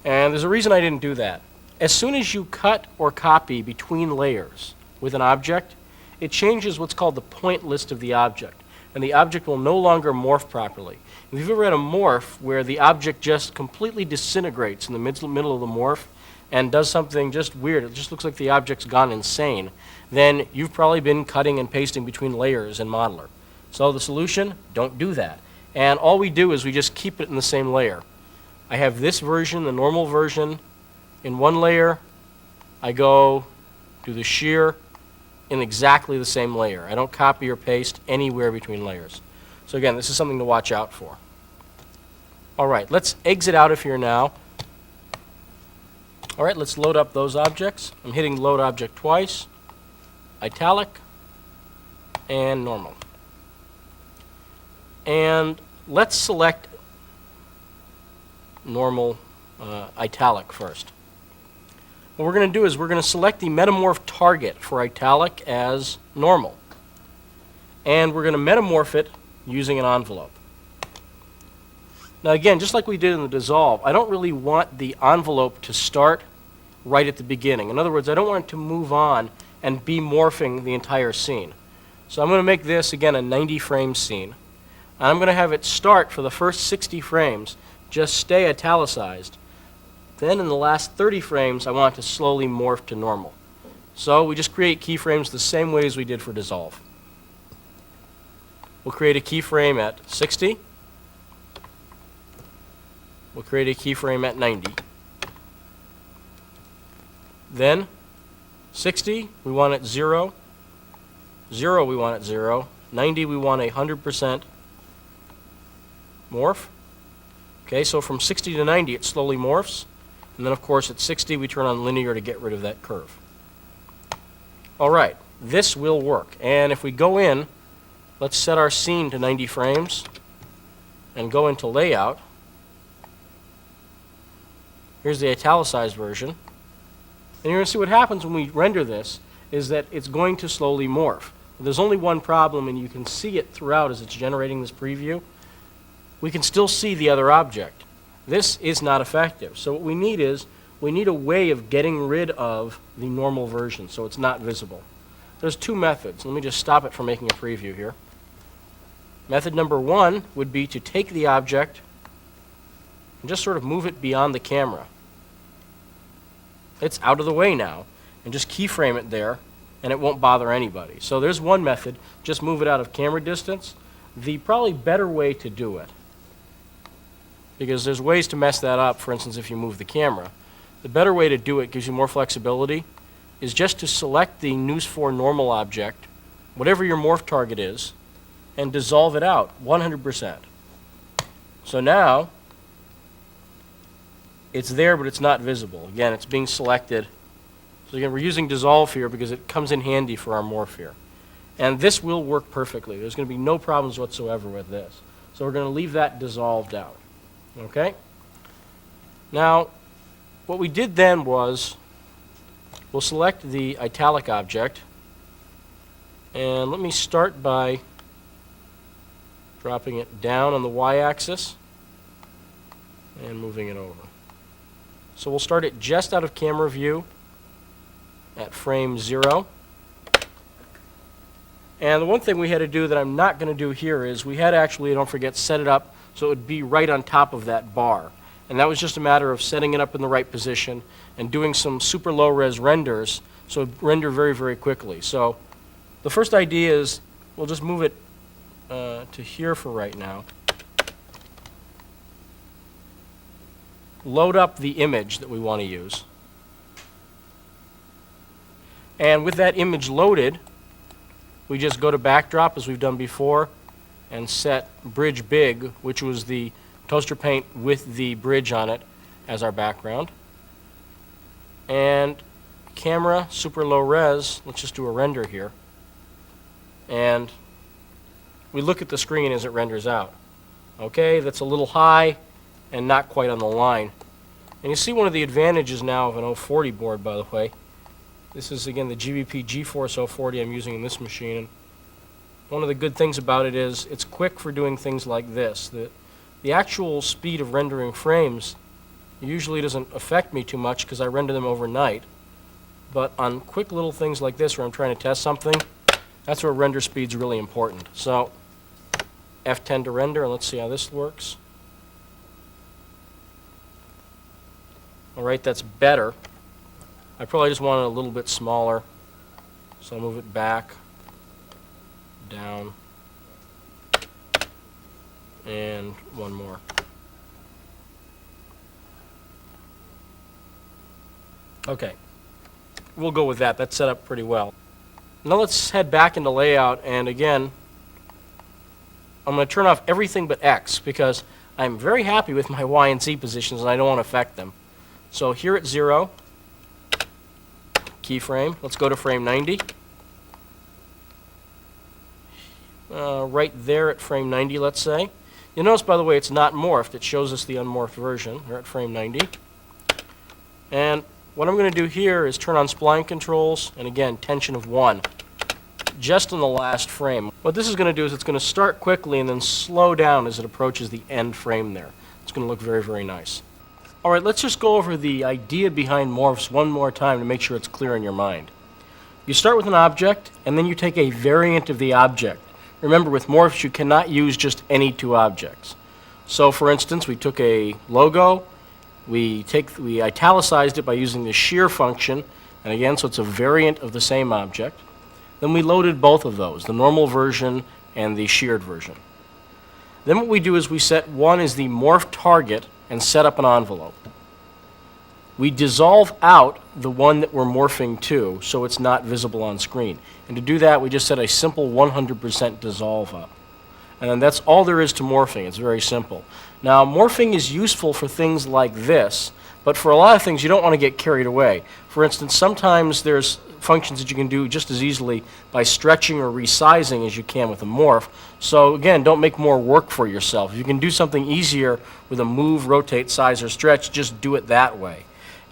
And there's a reason I didn't do that. As soon as you cut or copy between layers with an object, it changes what's called the point list of the object, and the object will no longer morph properly. If you've ever had a morph where the object just completely disintegrates in the middle of the morph and does something just weird, it just looks like the object's gone insane, then you've probably been cutting and pasting between layers in Modeler. So the solution, don't do that. And all we do is we just keep it in the same layer. I have this version, the normal version, in one layer. I go do the shear in exactly the same layer. I don't copy or paste anywhere between layers. So again, this is something to watch out for. All right, let's exit out of here now. All right, let's load up those objects. I'm hitting load object twice, italic, and normal. And let's select normal italic first. What we're going to do is we're going to select the metamorph target for italic as normal. And we're going to metamorph it using an envelope. Now again, just like we did in the dissolve, I don't really want the envelope to start right at the beginning. In other words, I don't want it to move on and be morphing the entire scene. So I'm going to make this, again, a 90 frame scene. And I'm going to have it start for the first 60 frames, just stay italicized. Then in the last 30 frames, I want it to slowly morph to normal. So we just create keyframes the same way as we did for dissolve. We'll create a keyframe at 60. We'll create a keyframe at 90. Then 60, we want it 0. 0, we want it 0. 90, we want 100% morph. Okay, so from 60 to 90, it slowly morphs. And then, of course, at 60, we turn on linear to get rid of that curve. All right, this will work. And if we go in, let's set our scene to 90 frames and go into layout. Here's the italicized version. And you're going to see what happens when we render this is that it's going to slowly morph. There's only one problem, and you can see it throughout as it's generating this preview. We can still see the other object. This is not effective. So what we need is, we need a way of getting rid of the normal version so it's not visible. There's two methods. Let me just stop it from making a preview here. Method number one would be to take the object and just sort of move it beyond the camera. It's out of the way now, and just keyframe it there, and it won't bother anybody. So there's one method, just move it out of camera distance. The probably better way to do it, because there's ways to mess that up, for instance, if you move the camera. The better way to do it, gives you more flexibility, is just to select the News 4 normal object, whatever your morph target is, and dissolve it out 100%. So now, it's there, but it's not visible. Again, it's being selected. So again, we're using dissolve here because it comes in handy for our morph here. And this will work perfectly. There's going to be no problems whatsoever with this. So we're going to leave that dissolved out. Okay? Now, what we did then was, we'll select the italic object. And let me start by dropping it down on the y-axis and moving it over. So we'll start it just out of camera view at frame 0. And the one thing we had to do that I'm not going to do here is we had to actually, don't forget, set it up so it would be right on top of that bar. And that was just a matter of setting it up in the right position and doing some super low-res renders so it would render very, very quickly. So the first idea is we'll just move it to here for right now. Load up the image that we want to use. And with that image loaded, we just go to backdrop as we've done before and set bridge big, which was the toaster paint with the bridge on it as our background. And camera, super low res, let's just do a render here. And we look at the screen as it renders out. Okay, that's a little high and not quite on the line. And you see one of the advantages now of an 040 board, by the way. This is, again, the GBP GeForce 040 I'm using in this machine. And one of the good things about it is it's quick for doing things like this. The actual speed of rendering frames usually doesn't affect me too much because I render them overnight. But on quick little things like this where I'm trying to test something, that's where render speed's really important. So F10 to render, and let's see how this works. All right, that's better. I probably just want it a little bit smaller, so I'll move it back, down, and one more. Okay, we'll go with that. That's set up pretty well. Now let's head back into layout, and again, I'm going to turn off everything but X because I'm very happy with my Y and Z positions and I don't want to affect them. So here at 0, keyframe, let's go to frame 90. Right there at frame 90, let's say. You'll notice, by the way, it's not morphed. It shows us the unmorphed version. We're at frame 90. And what I'm going to do here is turn on spline controls, and again, tension of 1, just in the last frame. What this is going to do is it's going to start quickly and then slow down as it approaches the end frame there. It's going to look very, very nice. All right, let's just go over the idea behind morphs one more time to make sure it's clear in your mind. You start with an object, and then you take a variant of the object. remember with morphs you cannot use just any two objects. So for instance, we took a logo, we italicized it by using the shear function, and again, so it's a variant of the same object. Then we loaded both of those, the normal version and the sheared version. Then what we do is we set one as the morph target and set up an envelope. We dissolve out the one that we're morphing to so it's not visible on screen. And to do that, we just set a simple 100% dissolve up. And then that's all there is to morphing. It's very simple. Now, morphing is useful for things like this, but for a lot of things, you don't want to get carried away. For instance, sometimes there's functions that you can do just as easily by stretching or resizing as you can with a morph. So again, don't make more work for yourself. If you can do something easier with a move, rotate, size, or stretch, just do it that way.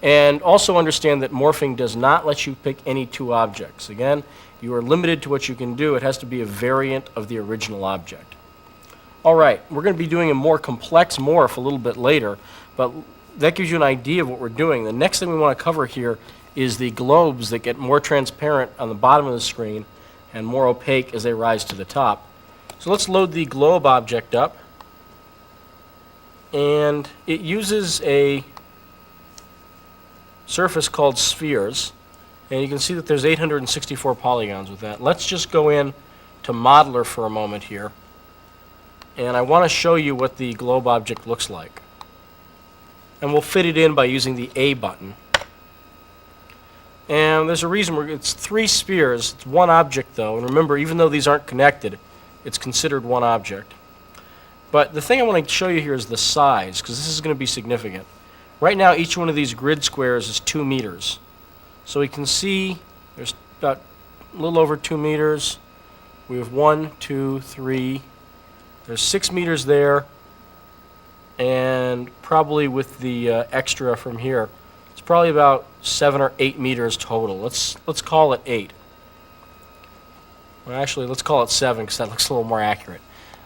And also understand that morphing does not let you pick any two objects. Again, you are limited to what you can do. It has to be a variant of the original object. All right, we're going to be doing a more complex morph a little bit later, but that gives you an idea of what we're doing. The next thing we want to cover here is the globes that get more transparent on the bottom of the screen and more opaque as they rise to the top. So let's load the globe object up. And it uses a surface called spheres. And you can see that there's 864 polygons with that. Let's just go in to Modeler for a moment here. And I want to show you what the globe object looks like. And we'll fit it in by using the A button. And there's a reason it's 3 spheres. It's one object, though. And remember, even though these aren't connected, it's considered one object. But the thing I want to show you here is the size, because this is going to be significant. Right now, each one of these grid squares is 2 meters. So we can see there's about a little over 2 meters. We have 1, 2, 3. There's 6 meters there. And probably with the extra from here, it's probably about 7 or 8 meters total. Let's call it 8. Well, actually, let's call it 7 because that looks a little more accurate.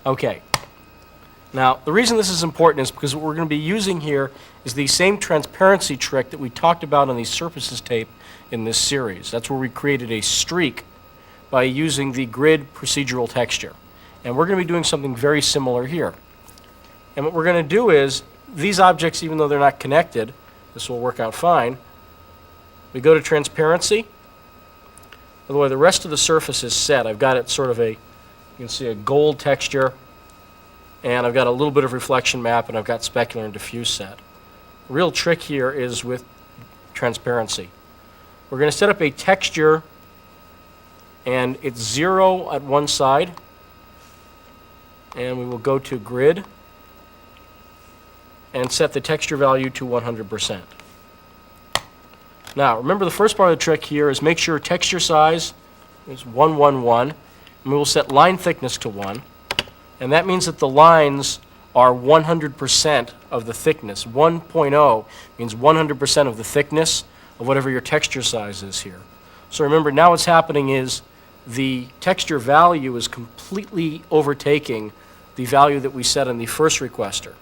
Okay. Now, the reason this is important is because what we're going to be using here is the same transparency trick that we talked about on the surfaces tape in this series. That's where we created a streak by using the grid procedural texture. And we're going to be doing something very similar here. And what we're going to do is, these objects, even though they're not connected, this will work out fine. We go to transparency. By the way, the rest of the surface is set. I've got it sort of you can see a gold texture, and I've got a little bit of reflection map, and I've got specular and diffuse set. The real trick here is with transparency. We're going to set up a texture, and it's 0 at one side, and we will go to grid and set the texture value to 100%. Now, remember the first part of the trick here is make sure texture size is 111, and we will set line thickness to 1, and that means that the lines are 100% of the thickness. 1.0 means 100% of the thickness of whatever your texture size is here. So remember, now what's happening is the texture value is completely overtaking the value that we set in the first requester.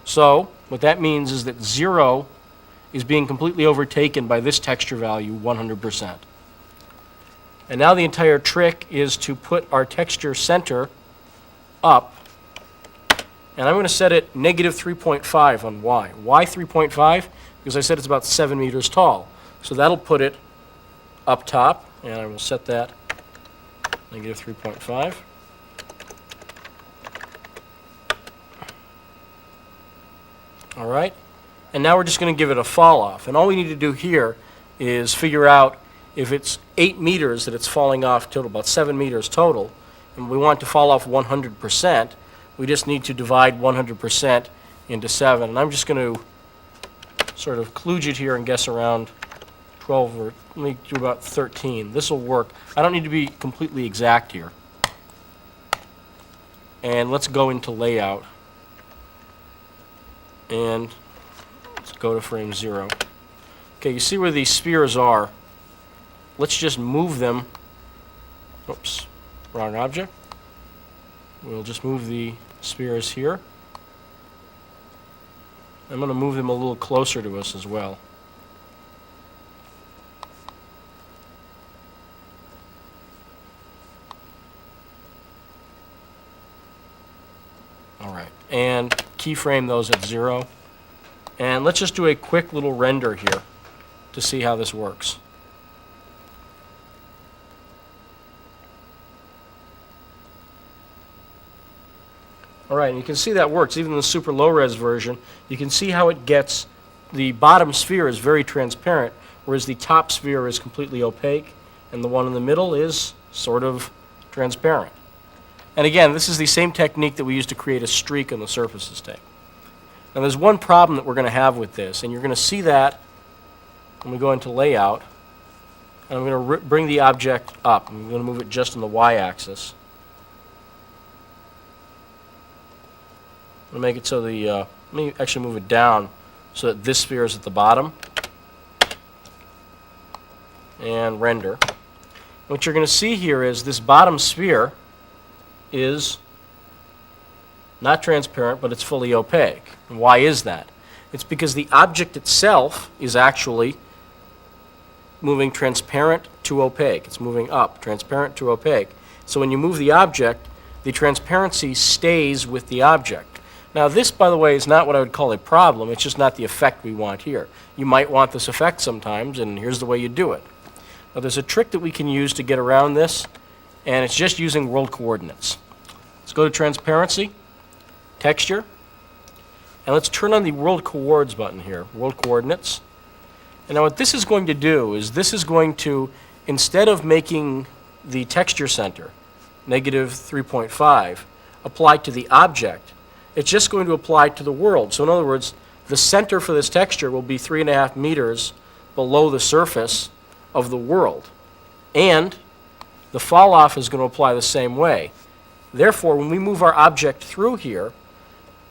So what that means is that 0 is being completely overtaken by this texture value 100%. And now the entire trick is to put our texture center up, and I'm going to set it negative 3.5 on Y. Why 3.5? Because I said it's about 7 meters tall. So that'll put it up top, and I will set that negative 3.5. All right, and now we're just going to give it a fall off. And all we need to do here is figure out if it's 8 meters that it's falling off total, about 7 meters total, and we want to fall off 100%, we just need to divide 100% into 7. And I'm just going to sort of kludge it here and guess around 12 or let me do about 13. This will work. I don't need to be completely exact here. And let's go into layout. And let's go to frame 0. Okay, you see where these spheres are. Let's just move them. Oops, wrong object. We'll just move the spheres here. I'm going to move them a little closer to us as well. and keyframe those at 0. And let's just do a quick little render here to see how this works. Alright, and you can see that works. Even in the super low-res version, you can see how it gets the bottom sphere is very transparent, whereas the top sphere is completely opaque, and the one in the middle is sort of transparent. And again, this is the same technique that we used to create a streak on the surfaces tape. Now there's one problem that we're going to have with this, and you're going to see that when we go into layout. And I'm going to bring the object up. I'm going to move it just on the y-axis. I'm going to make it so the, let me actually move it down so that this sphere is at the bottom. And render. What you're going to see here is this bottom sphere is not transparent, but it's fully opaque. And why is that? It's because the object itself is actually moving transparent to opaque. It's moving up, transparent to opaque. So when you move the object, the transparency stays with the object. Now this, by the way, is not what I would call a problem. It's just not the effect we want here. You might want this effect sometimes, and here's the way you do it. Now there's a trick that we can use to get around this, and it's just using world coordinates. Let's go to Transparency, Texture, and let's turn on the World Coords button here, World Coordinates. And now what this is going to do is this is going to, instead of making the texture center -3.5 apply to the object, it's just going to apply to the world. So in other words, the center for this texture will be 3.5 meters below the surface of the world. And the fall off is going to apply the same way. Therefore, when we move our object through here,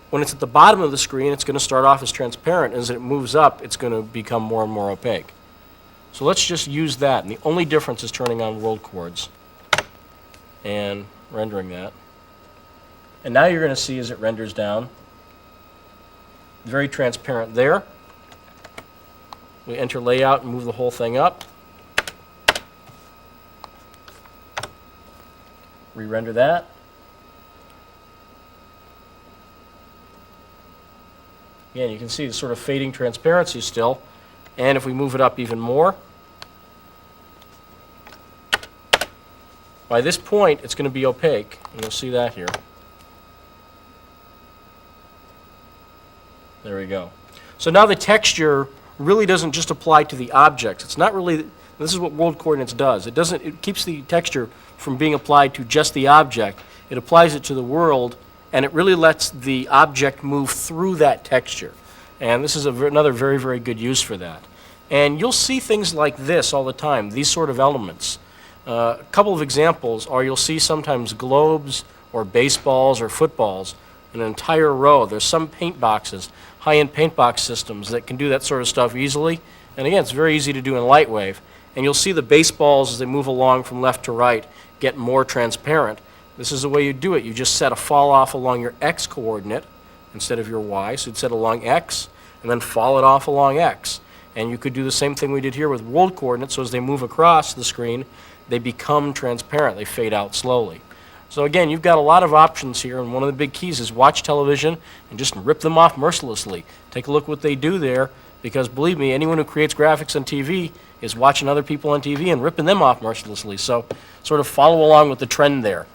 when it's at the bottom of the screen, it's going to start off as transparent. As it moves up, it's going to become more and more opaque. So let's just use that. And the only difference is turning on world chords and rendering that. And now you're going to see as it renders down, very transparent there. We enter layout and move the whole thing up. Re-render that. Again, you can see the sort of fading transparency still. And if we move it up even more, by this point, it's going to be opaque. And you'll see that here. There we go. So now the texture really doesn't just apply to the objects. It's not really, this is what world coordinates does. It keeps the texture from being applied to just the object. It applies it to the world, and it really lets the object move through that texture. And this is another very, very good use for that. And you'll see things like this all the time, these sort of elements. A couple of examples are you'll see sometimes globes or baseballs or footballs in an entire row. There's some paint boxes, high-end paint box systems that can do that sort of stuff easily. And again, it's very easy to do in Lightwave. And you'll see the baseballs as they move along from left to right get more transparent. This is the way you do it. You just set a fall off along your X coordinate instead of your Y. So you'd set along X and then fall it off along X. And you could do the same thing we did here with world coordinates. So as they move across the screen, they become transparent. They fade out slowly. So again, you've got a lot of options here, and one of the big keys is watch television and just rip them off mercilessly. Take a look what they do there, because believe me, anyone who creates graphics on TV is watching other people on TV and ripping them off mercilessly. So sort of follow along with the trend there.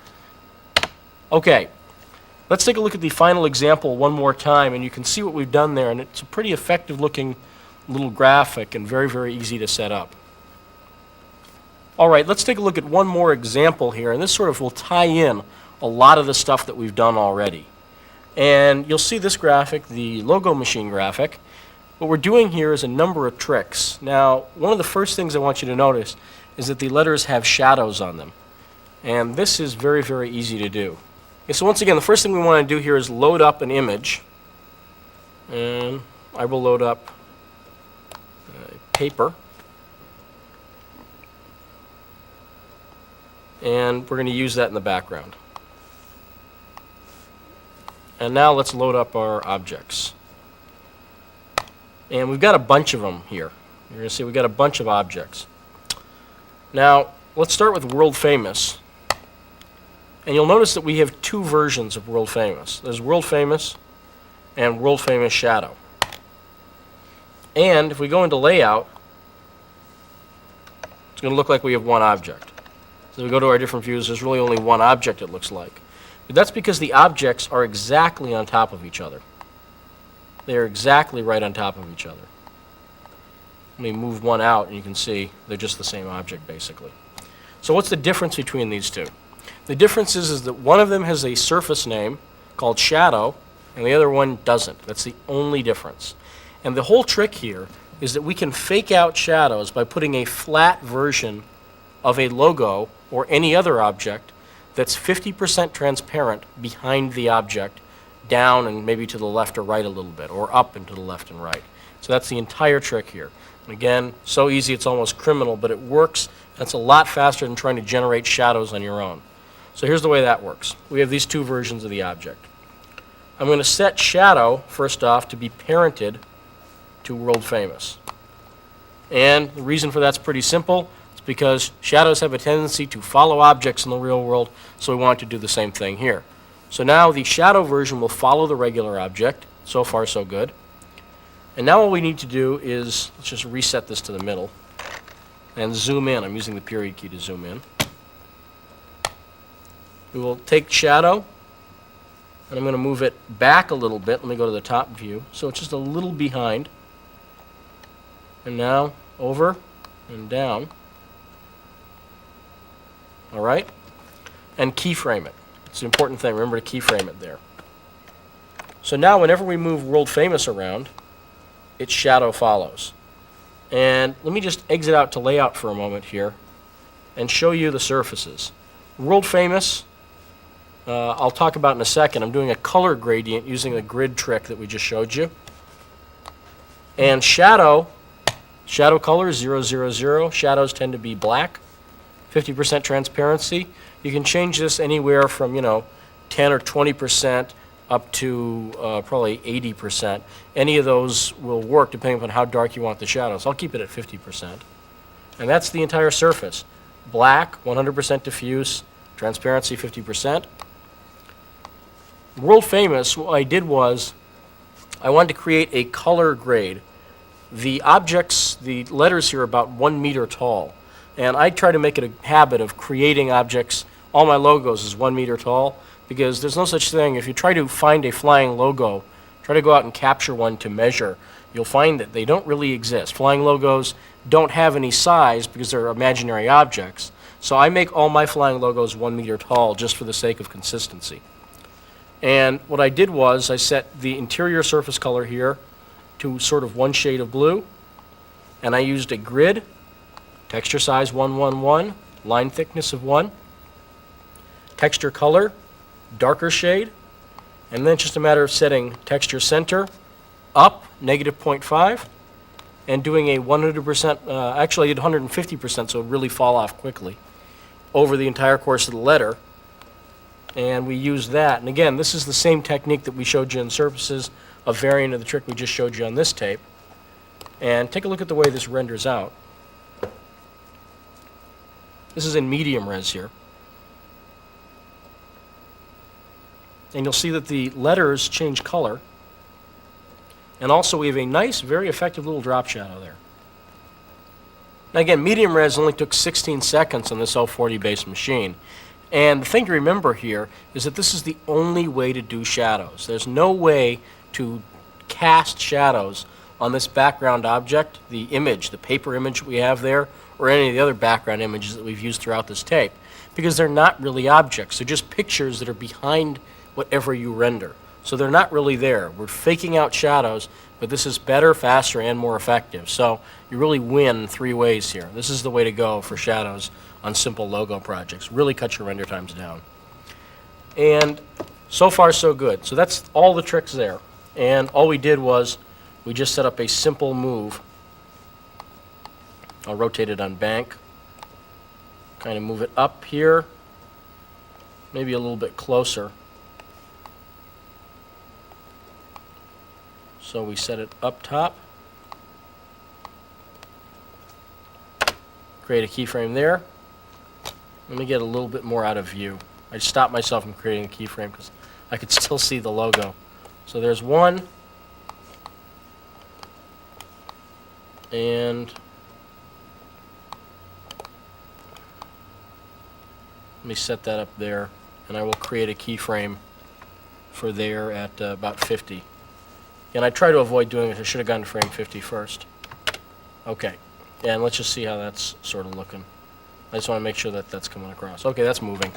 Okay, let's take a look at the final example one more time, and you can see what we've done there, and it's a pretty effective looking little graphic and very, very easy to set up. All right, let's take a look at one more example here, and this sort of will tie in a lot of the stuff that we've done already. And you'll see this graphic, the logo machine graphic. What we're doing here is a number of tricks. Now, one of the first things I want you to notice is that the letters have shadows on them. And this is very, very easy to do. Okay, so once again, the first thing we want to do here is load up an image. And I will load up paper. And we're going to use that in the background. And now let's load up our objects. And we've got a bunch of them here. You're going to see we've got a bunch of objects. Now, let's start with world famous. And you'll notice that we have two versions of World Famous. There's World Famous and World Famous Shadow. And if we go into Layout, it's going to look like we have one object. So if we go to our different views, there's really only one object it looks like. But that's because the objects are exactly on top of each other. They are exactly right on top of each other. Let me move one out, and you can see they're just the same object, basically. So what's the difference between these two? The difference is that one of them has a surface name called Shadow, and the other one doesn't. That's the only difference. And the whole trick here is that we can fake out shadows by putting a flat version of a logo or any other object that's 50% transparent behind the object, down and maybe to the left or right a little bit, or up and to the left and right. So that's the entire trick here. And again, so easy it's almost criminal, but it works. That's a lot faster than trying to generate shadows on your own. So here's the way that works. We have these two versions of the object. I'm going to set Shadow, first off, to be parented to World Famous. And the reason for that's pretty simple. It's because shadows have a tendency to follow objects in the real world, so we want to do the same thing here. So now the Shadow version will follow the regular object. So far, so good. And now all we need to do is, let's just reset this to the middle and zoom in. I'm using the period key to zoom in. We will take Shadow, and I'm going to move it back a little bit. Let me go to the top view. So it's just a little behind. And now over and down. All right? And keyframe it. It's an important thing. Remember to keyframe it there. So now whenever we move World Famous around, its shadow follows. And let me just exit out to Layout for a moment here and show you the surfaces. World Famous, I'll talk about in a second. I'm doing a color gradient using the grid trick that we just showed you. And shadow color is 0, 0, 0. Shadows tend to be black. 50% transparency. You can change this anywhere from, 10 or 20% up to probably 80%. Any of those will work depending upon how dark you want the shadows. I'll keep it at 50%. And that's the entire surface. Black, 100% diffuse, transparency 50%. World Famous, what I did was I wanted to create a color grade. The objects, the letters here are about 1 meter tall. And I try to make it a habit of creating objects. All my logos is 1 meter tall because there's no such thing. If you try to find a flying logo, try to go out and capture one to measure, you'll find that they don't really exist. Flying logos don't have any size because they're imaginary objects. So I make all my flying logos 1 meter tall just for the sake of consistency. And what I did was I set the interior surface color here to sort of one shade of blue, and I used a grid, texture size 111, line thickness of 1, texture color, darker shade, and then it's just a matter of setting texture center up, -0.5, and doing a 100%, actually I did 150%, so it would really fall off quickly over the entire course of the letter. And we use that. And again, this is the same technique that we showed you in surfaces, a variant of the trick we just showed you on this tape. And take a look at the way this renders out. This is in medium res here. And you'll see that the letters change color. And also we have a nice, very effective little drop shadow there. Now again, medium res only took 16 seconds on this L40 based machine. And the thing to remember here is that this is the only way to do shadows. There's no way to cast shadows on this background object, the image, the paper image we have there, or any of the other background images that we've used throughout this tape, because they're not really objects. They're just pictures that are behind whatever you render. So they're not really there. We're faking out shadows, but this is better, faster, and more effective. So you really win 3 ways here. This is the way to go for shadows on simple logo projects. Really cut your render times down. And so far, so good. So that's all the tricks there. And all we did was we just set up a simple move. I'll rotate it on bank. Kind of move it up here, maybe a little bit closer. So we set it up top. Create a keyframe there. Let me get a little bit more out of view. I stopped myself from creating a keyframe because I could still see the logo. So there's one. And let me set that up there, and I will create a keyframe for there at about 50. And I try to avoid doing it. I should have gone to frame 50 first. Okay, and let's just see how that's sort of looking. I just want to make sure that that's coming across. Okay, that's moving.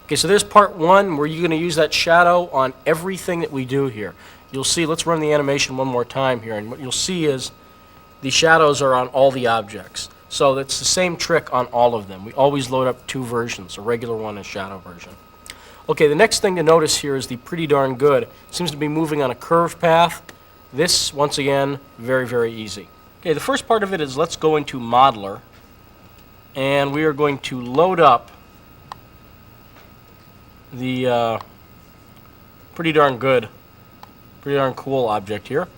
Okay, so there's part one where you're going to use that shadow on everything that we do here. You'll see, let's run the animation one more time here, and what you'll see is the shadows are on all the objects. So it's the same trick on all of them. We always load up two versions, a regular one and a shadow version. Okay, the next thing to notice here is the pretty darn good. It seems to be moving on a curved path. This, once again, very, very easy. Okay, the first part of it is let's go into Modeler, and we are going to load up the pretty darn cool object here.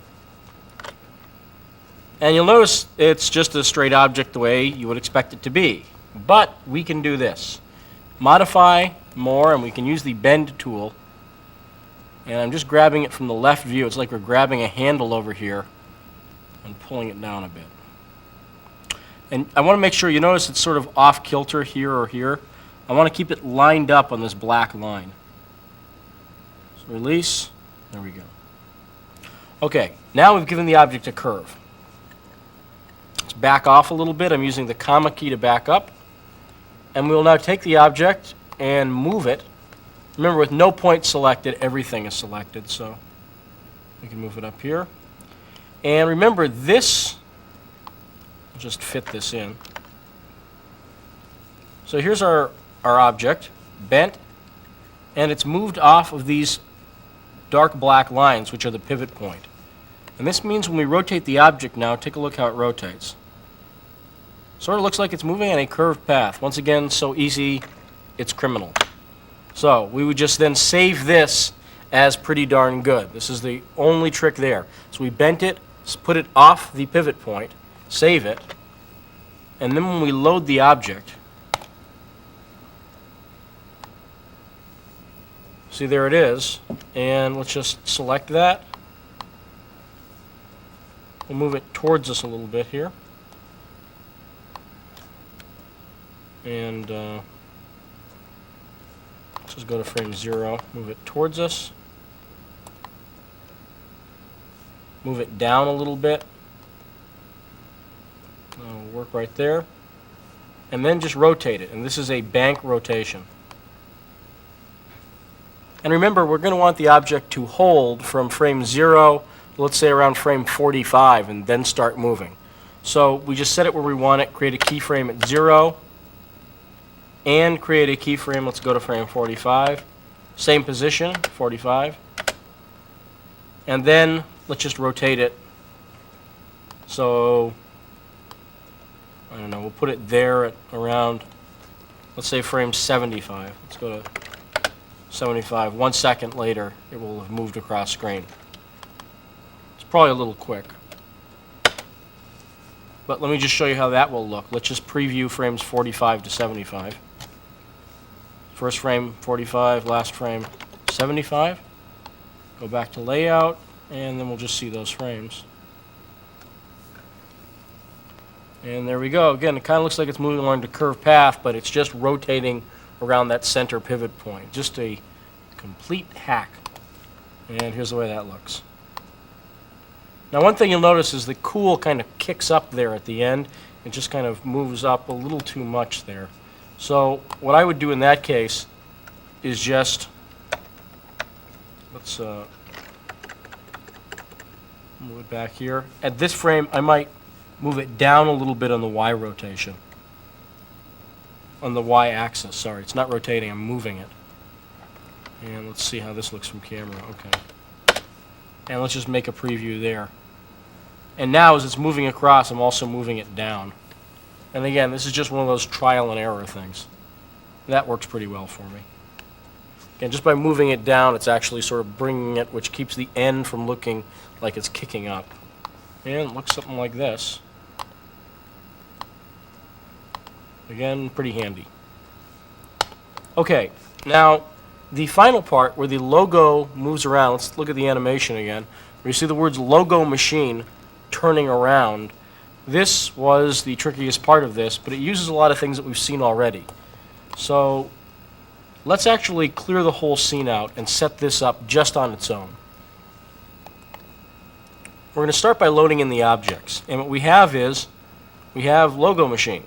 And you'll notice it's just a straight object the way you would expect it to be. But we can do this. Modify more, and we can use the bend tool. And I'm just grabbing it from the left view. It's like we're grabbing a handle over here and pulling it down a bit. And I want to make sure you notice it's sort of off kilter here or here. I want to keep it lined up on this black line. So release. There we go. Okay, now we've given the object a curve. Let's back off a little bit. I'm using the comma key to back up. And we'll now take the object and move it. Remember, with no point selected, everything is selected, so we can move it up here. And remember, this, I'll just fit this in. So here's our object, bent, and it's moved off of these dark black lines, which are the pivot point. And this means when we rotate the object now, take a look how it rotates. Sort of looks like it's moving on a curved path. Once again, so easy, it's criminal. So we would just then save this as pretty darn good. This is the only trick there. So we bent it, put it off the pivot point, save it, and then when we load the object, see, there it is, and let's just select that. We'll move it towards us a little bit here. And let's just go to frame 0, move it towards us. Move it down a little bit. That'll work right there. And then just rotate it, and this is a bank rotation. And remember, we're going to want the object to hold from frame 0, let's say around frame 45, and then start moving. So we just set it where we want it, create a keyframe at 0, and create a keyframe, let's go to frame 45. Same position, 45. And then let's just rotate it. So, I don't know, we'll put it there at around, let's say frame 75. Let's go to 75. 1 second later, it will have moved across screen. It's probably a little quick. But let me just show you how that will look. Let's just preview frames 45 to 75. First frame 45, last frame 75. Go back to layout, and then we'll just see those frames. And there we go. Again, it kind of looks like it's moving along the curved path, but it's just rotating around that center pivot point. Just a complete hack. And here's the way that looks. Now, one thing you'll notice is the cool kind of kicks up there at the end. It just kind of moves up a little too much there. So what I would do in that case is just, let's move it back here. At this frame, I might move it down a little bit on the Y rotation. On the Y axis, sorry. It's not rotating, I'm moving it. And let's see how this looks from camera. Okay. And let's just make a preview there. And now as it's moving across, I'm also moving it down. And again, this is just one of those trial and error things. That works pretty well for me. Again, just by moving it down, it's actually sort of bringing it, which keeps the end from looking like it's kicking up. And it looks something like this. Again, pretty handy. Okay, now the final part where the logo moves around, let's look at the animation again, where you see the words logo machine turning around. This was the trickiest part of this, but it uses a lot of things that we've seen already. So let's actually clear the whole scene out and set this up just on its own. We're going to start by loading in the objects. And what we have is, we have logo machine.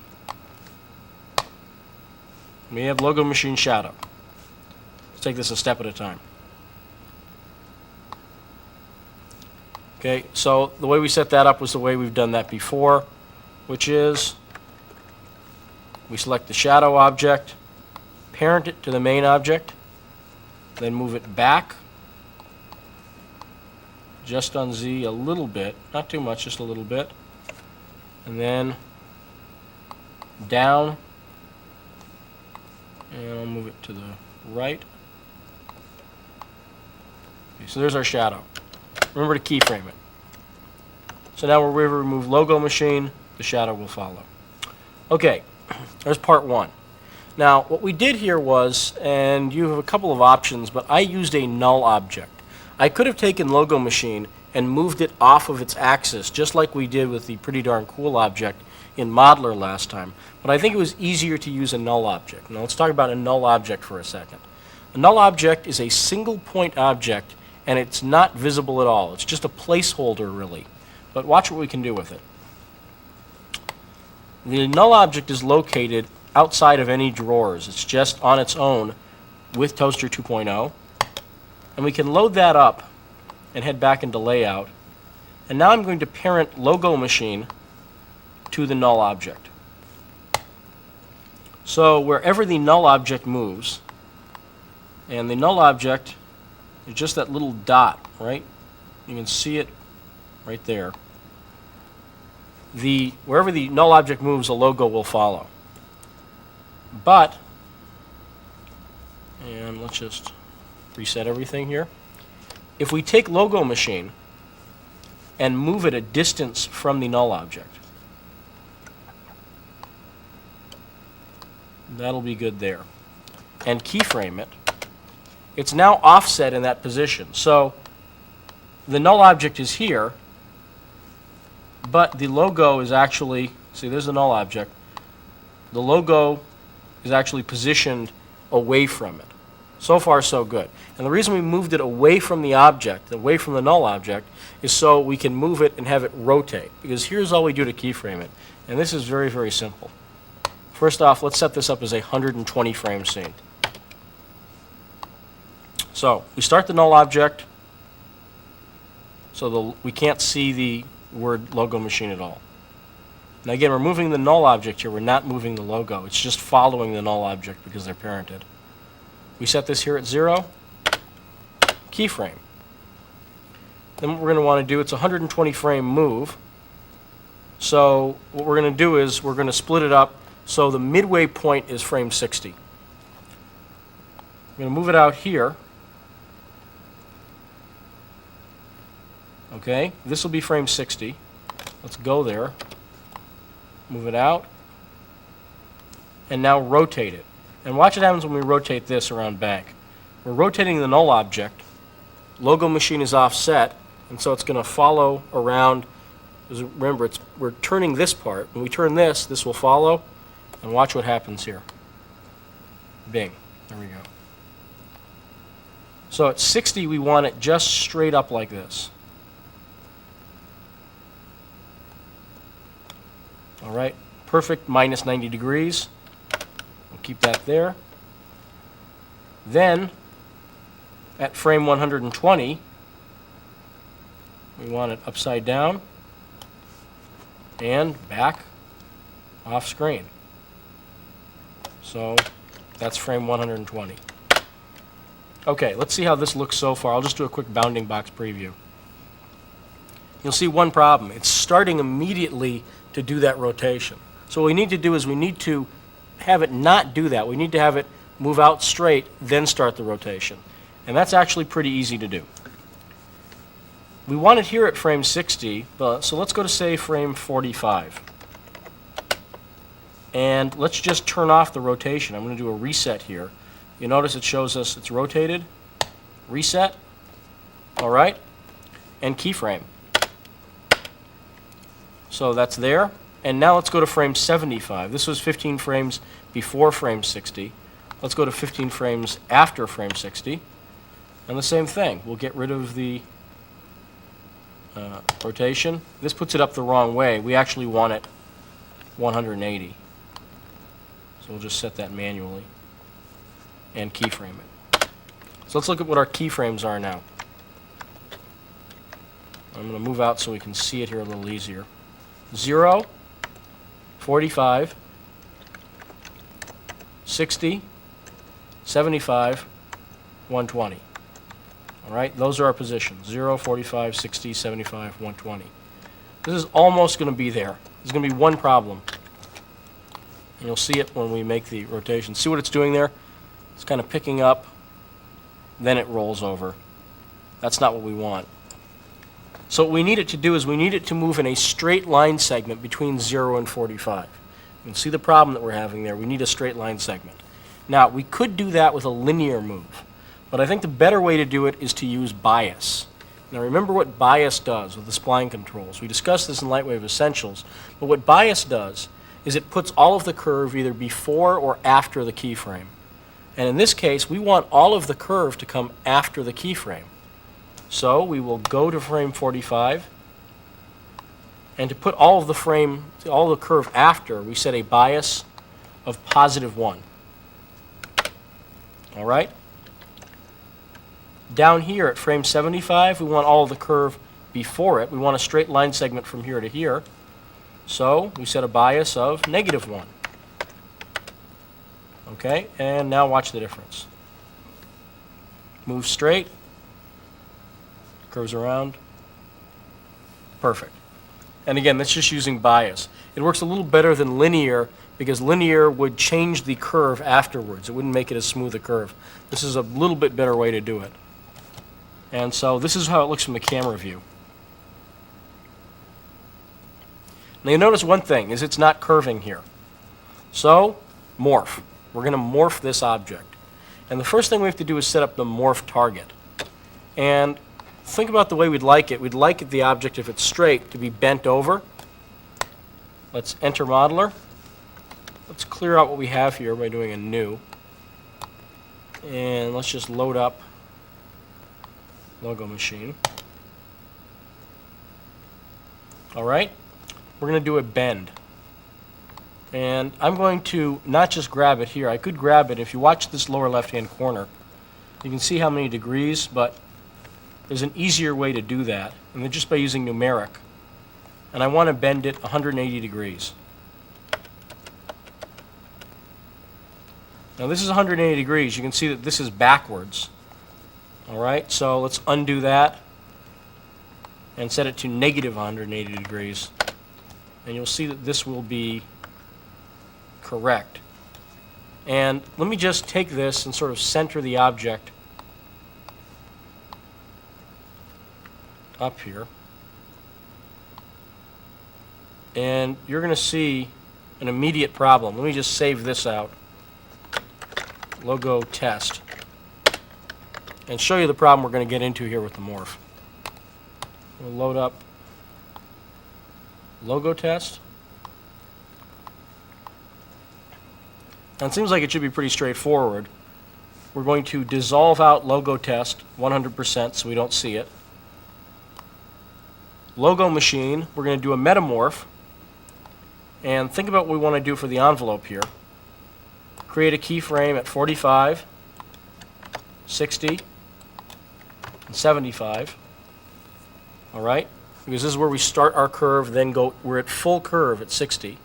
We have logo machine shadow. Let's take this a step at a time. Okay, so the way we set that up was the way we've done that before, which is we select the shadow object, parent it to the main object, then move it back just on Z a little bit, not too much, just a little bit, and then down, and I'll move it to the right. Okay, so there's our shadow. Remember to keyframe it. So now where we remove logo machine, the shadow will follow. Okay, there's part one. Now what we did here was, and you have a couple of options, but I used a null object. I could have taken logo machine and moved it off of its axis, just like we did with the pretty darn cool object in Modeler last time, but I think it was easier to use a null object. Now let's talk about a null object for a second. A null object is a single point object, and it's not visible at all. It's just a placeholder, really. But watch what we can do with it. The null object is located outside of any drawers. It's just on its own with Toaster 2.0. And we can load that up and head back into Layout. And now I'm going to parent logo machine to the null object. So wherever the null object moves, and the null object is just that little dot, right? You can see it right there. Wherever the null object moves, a logo will follow. But, and let's just reset everything here. If we take logo machine and move it a distance from the null object, that'll be good there. And keyframe it. It's now offset in that position. So the null object is here, but the logo is actually, see, there's the null object. The logo is actually positioned away from it. So far, so good. And the reason we moved it away from the object, away from the null object, is so we can move it and have it rotate. Because here's all we do to keyframe it. And this is very, very simple. First off, let's set this up as a 120 frame scene. So we start the null object, so we can't see the word logo machine at all. Now again, we're moving the null object here. We're not moving the logo. It's just following the null object because they're parented. We set this here at 0, keyframe. Then what we're going to want to do, it's a 120 frame move. So what we're going to do is we're going to split it up so the midway point is frame 60. We're going to move it out here. Okay, this will be frame 60. Let's go there. Move it out. And now rotate it. And watch what happens when we rotate this around back. We're rotating the null object. Logo machine is offset, and so it's going to follow around. Remember, we're turning this part. When we turn this, this will follow. And watch what happens here. Bing. There we go. So at 60, we want it just straight up like this. All right, perfect, minus 90 degrees. We'll keep that there. Then, at frame 120, we want it upside down and back off screen. So that's frame 120. Okay, let's see how this looks so far. I'll just do a quick bounding box preview. You'll see one problem. It's starting immediately to do that rotation. So what we need to do is we need to have it not do that. We need to have it move out straight, then start the rotation. And that's actually pretty easy to do. We want it here at frame 60, so let's go to, say, frame 45. And let's just turn off the rotation. I'm going to do a reset here. You notice it shows us it's rotated, reset, all right, and keyframe. So that's there. And now let's go to frame 75. This was 15 frames before frame 60. Let's go to 15 frames after frame 60. And the same thing. We'll get rid of the rotation. This puts it up the wrong way. We actually want it 180. So we'll just set that manually and keyframe it. So let's look at what our keyframes are now. I'm going to move out so we can see it here a little easier. 0, 45, 60, 75, 120. All right, those are our positions. 0, 45, 60, 75, 120. This is almost going to be there. There's going to be one problem. And you'll see it when we make the rotation. See what it's doing there? It's kind of picking up, then it rolls over. That's not what we want. So what we need it to do is we need it to move in a straight line segment between 0 and 45. You can see the problem that we're having there. We need a straight line segment. Now, we could do that with a linear move, but I think the better way to do it is to use bias. Now remember what bias does with the spline controls. We discussed this in Lightwave Essentials, but what bias does is it puts all of the curve either before or after the keyframe. And in this case, we want all of the curve to come after the keyframe. So we will go to frame 45, and to put all of the curve after, we set a bias of +1. All right? Down here at frame 75, we want all of the curve before it. We want a straight line segment from here to here. So we set a bias of -1. Okay, and now watch the difference. Move straight. Curves around. Perfect. And again, that's just using bias. It works a little better than linear because linear would change the curve afterwards. It wouldn't make it as smooth a curve. This is a little bit better way to do it. And so this is how it looks from the camera view. Now you notice one thing is it's not curving here. So morph. We're going to morph this object. And the first thing we have to do is set up the morph target. And think about the way we'd like it. We'd like the object, if it's straight, to be bent over. Let's enter modeler. Let's clear out what we have here by doing a new. And let's just load up logo machine. All right. We're going to do a bend. And I'm going to not just grab it here. I could grab it. If you watch this lower left-hand corner, you can see how many degrees, but there's an easier way to do that, and then just by using numeric. And I want to bend it 180 degrees. Now this is 180 degrees. You can see that this is backwards. All right, so let's undo that and set it to -180 degrees. And you'll see that this will be correct. And let me just take this and sort of center the object up here. And you're going to see an immediate problem. Let me just save this out. Logo test. And show you the problem we're going to get into here with the morph. We'll load up logo test. Now it seems like it should be pretty straightforward. We're going to dissolve out logo test 100% so we don't see it. Logo machine, we're going to do a metamorph. And think about what we want to do for the envelope here. Create a keyframe at 45, 60, and 75. All right? Because this is where we start our curve, then we're at full curve at 60.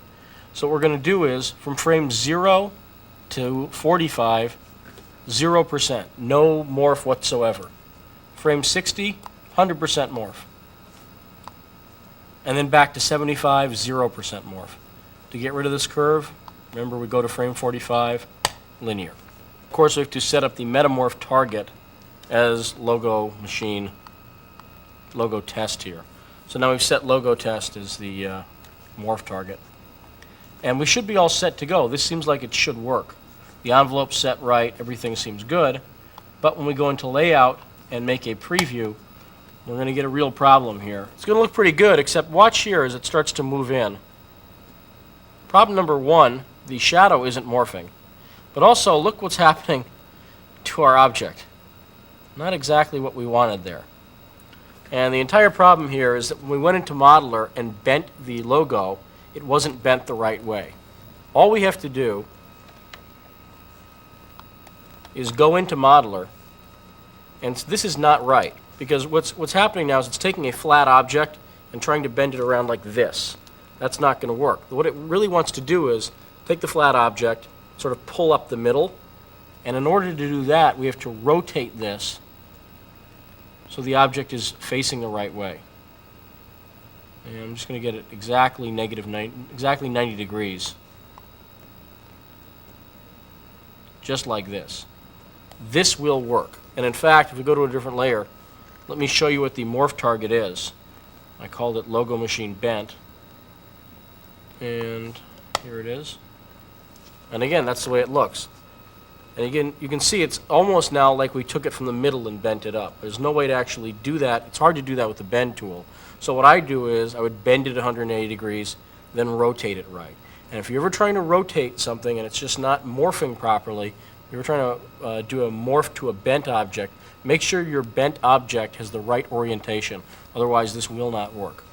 So what we're going to do is, from frame 0 to 45, 0%, no morph whatsoever. Frame 60, 100% morph. And then back to 75, 0% morph. To get rid of this curve, remember we go to frame 45, linear. Of course, we have to set up the metamorph target as logo machine, logo test here. So now we've set logo test as the morph target. And we should be all set to go. This seems like it should work. The envelope's set right, everything seems good, but when we go into layout and make a preview, we're going to get a real problem here. It's going to look pretty good, except watch here as it starts to move in. Problem number one, the shadow isn't morphing. But also, look what's happening to our object. Not exactly what we wanted there. And the entire problem here is that when we went into Modeler and bent the logo, it wasn't bent the right way. All we have to do is go into Modeler, and this is not right, because what's happening now is it's taking a flat object and trying to bend it around like this. That's not going to work. What it really wants to do is take the flat object, sort of pull up the middle, and in order to do that, we have to rotate this so the object is facing the right way. And I'm just going to get it exactly exactly 90 degrees. Just like this. This will work. And in fact, if we go to a different layer, let me show you what the morph target is. I called it Logo Machine Bent. And here it is. And again, that's the way it looks. And again, you can see it's almost now like we took it from the middle and bent it up. There's no way to actually do that. It's hard to do that with the bend tool. So what I do is I would bend it 180 degrees, then rotate it right. And if you're ever trying to rotate something and it's just not morphing properly, you're trying to do a morph to a bent object, make sure your bent object has the right orientation. Otherwise, this will not work.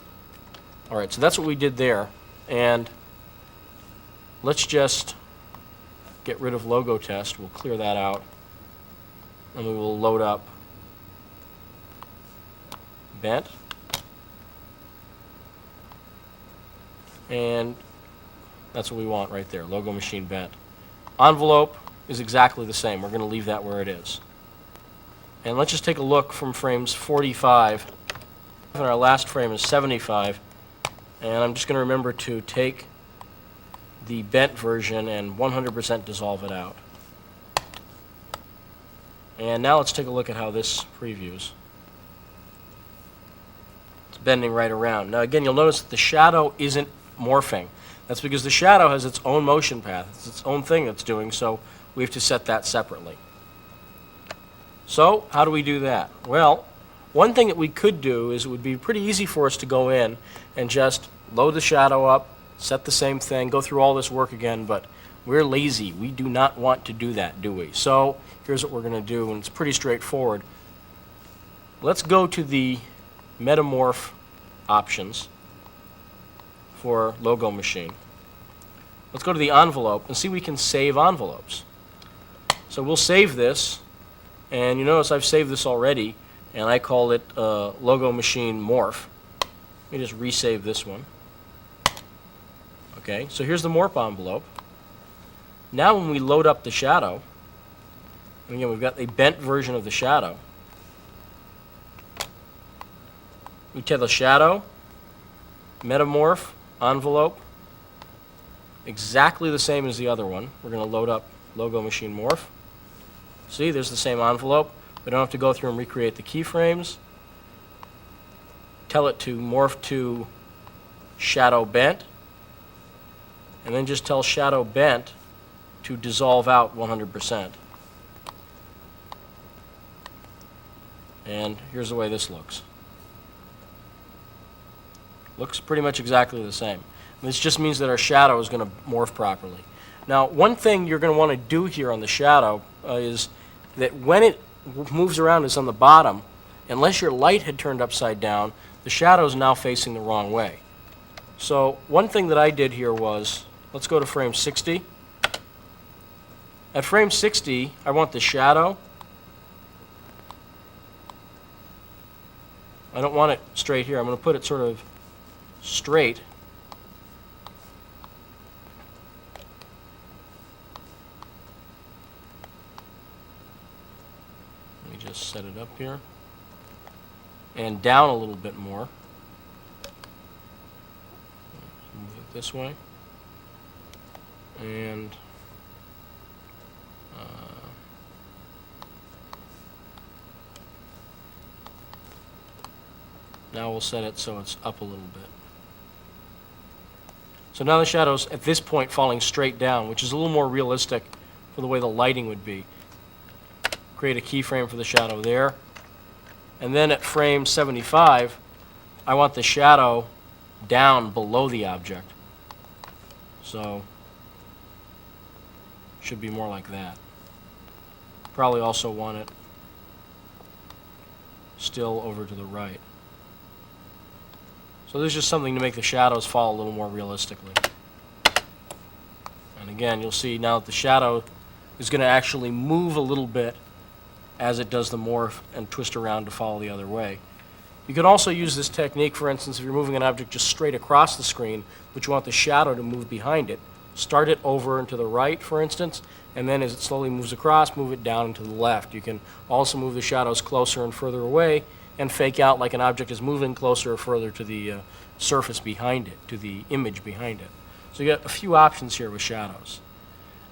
All right, so that's what we did there. And let's just get rid of logo test. We'll clear that out. And we will load up bent. And that's what we want right there, Logo Machine Bent. Envelope is exactly the same. We're going to leave that where it is. And let's just take a look from frames 45. And our last frame is 75. And I'm just going to remember to take the bent version and 100% dissolve it out. And now let's take a look at how this previews. It's bending right around. Now again, you'll notice that the shadow isn't morphing. That's because the shadow has its own motion path. It's its own thing that's doing, so we have to set that separately. So how do we do that? Well, one thing that we could do is it would be pretty easy for us to go in and just load the shadow up, set the same thing, go through all this work again, but we're lazy. We do not want to do that, do we? So here's what we're going to do, and it's pretty straightforward. Let's go to the Metamorph options for Logo Machine. Let's go to the envelope and see if we can save envelopes. So we'll save this, and you notice I've saved this already, and I call it Logo Machine Morph. Let me just resave this one. Okay, so here's the morph envelope. Now when we load up the shadow, and again we've got a bent version of the shadow, we tell the shadow, metamorph, envelope, exactly the same as the other one. We're going to load up Logo Machine Morph. See, there's the same envelope. We don't have to go through and recreate the keyframes. Tell it to morph to shadow bent, and then just tell shadow bent to dissolve out 100%. And here's the way this looks. Looks pretty much exactly the same. This just means that our shadow is going to morph properly. Now, one thing you're going to want to do here on the shadow is that when it moves around is on the bottom, unless your light had turned upside down, the shadow is now facing the wrong way. So one thing that I did here was, let's go to frame 60. At frame 60, I want the shadow. I don't want it straight here. I'm going to put it sort of straight. Let me just set it up here. And down a little bit more. Move it this way. And now we'll set it so it's up a little bit. So now the shadow's at this point falling straight down, which is a little more realistic for the way the lighting would be. Create a keyframe for the shadow there. And then at frame 75, I want the shadow down below the object. So, should be more like that. Probably also want it still over to the right. So this is just something to make the shadows fall a little more realistically. And again, you'll see now that the shadow is going to actually move a little bit as it does the morph and twist around to follow the other way. You can also use this technique, for instance, if you're moving an object just straight across the screen, but you want the shadow to move behind it. Start it over and to the right, for instance, and then as it slowly moves across, move it down and to the left. You can also move the shadows closer and further away and fake out like an object is moving closer or further to the surface behind it, to the image behind it. So you got a few options here with shadows.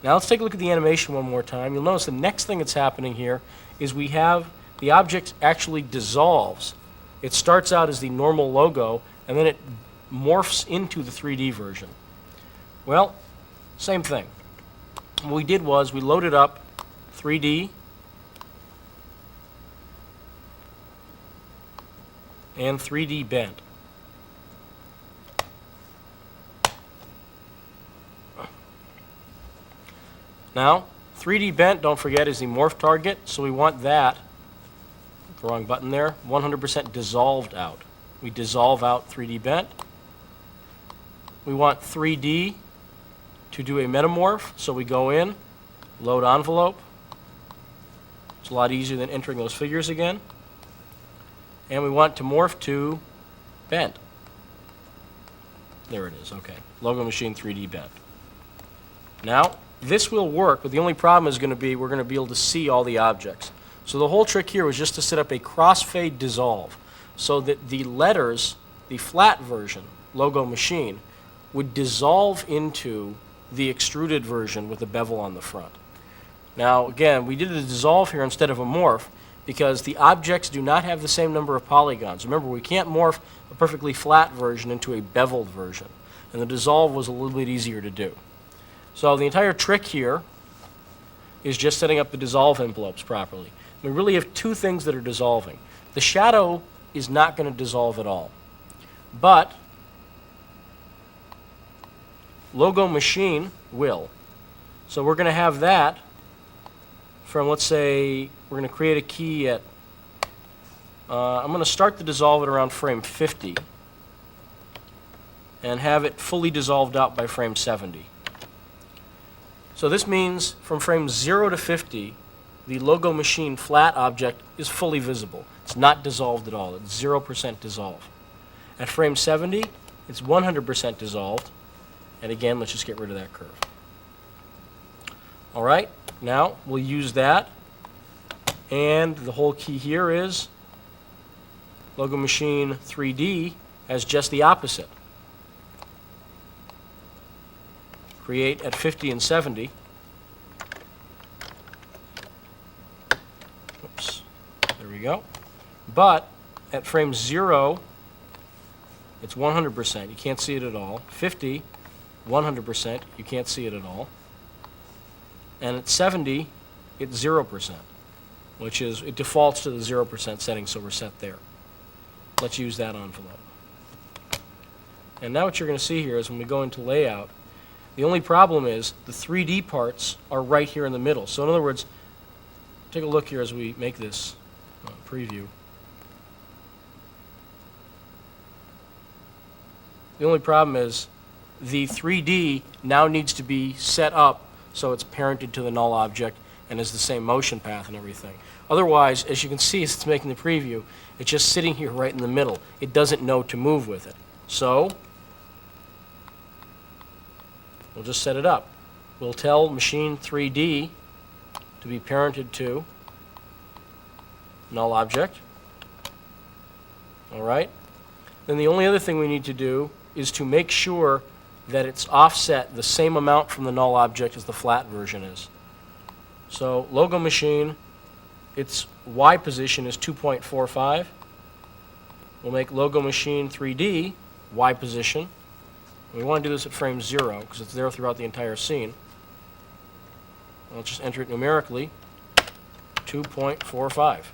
Now let's take a look at the animation one more time. You'll notice the next thing that's happening here is we have the object actually dissolves. It starts out as the normal logo, and then it morphs into the 3D version. Well, same thing. What we did was we loaded up 3D and 3D bent. Now, 3D bent, don't forget, is the morph target, so we want that, the wrong button there, 100% dissolved out. We dissolve out 3D bent. We want 3D to do a metamorph, so we go in, load envelope. It's a lot easier than entering those figures again. And we want to morph to bent. There it is, okay. Logo Machine 3D bent. Now, this will work, but the only problem is going to be we're going to be able to see all the objects. So the whole trick here was just to set up a crossfade dissolve so that the letters, the flat version, Logo Machine, would dissolve into the extruded version with a bevel on the front. Now, again, we did a dissolve here instead of a morph because the objects do not have the same number of polygons. Remember, we can't morph a perfectly flat version into a beveled version, and the dissolve was a little bit easier to do. So the entire trick here is just setting up the dissolve envelopes properly. We really have two things that are dissolving. The shadow is not going to dissolve at all, but Logo Machine will. So we're going to have that from, let's say, we're going to create a key at, I'm going to start the dissolve at around frame 50 and have it fully dissolved out by frame 70. So this means from frame 0 to 50, the Logo Machine flat object is fully visible. It's not dissolved at all. It's 0% dissolve. At frame 70, it's 100% dissolved. And again, let's just get rid of that curve. All right, now we'll use that. And the whole key here is Logo Machine 3D has just the opposite. Create at 50 and 70. Oops, there we go. But at frame 0, it's 100%. You can't see it at all. 50, 100%. You can't see it at all. And at 70, it's 0%, which is, it defaults to the 0% setting, so we're set there. Let's use that envelope. And now what you're going to see here is when we go into layout, the only problem is the 3D parts are right here in the middle. So in other words, take a look here as we make this preview. The only problem is the 3D now needs to be set up so it's parented to the null object and has the same motion path and everything. Otherwise, as you can see as it's making the preview, it's just sitting here right in the middle. It doesn't know to move with it. So we'll just set it up. We'll tell Machine 3D to be parented to null object. All right? Then the only other thing we need to do is to make sure that it's offset the same amount from the null object as the flat version is. So Logo Machine, its Y position is 2.45. We'll make Logo Machine 3D Y position. We want to do this at frame 0 because it's there throughout the entire scene. I'll just enter it numerically, 2.45.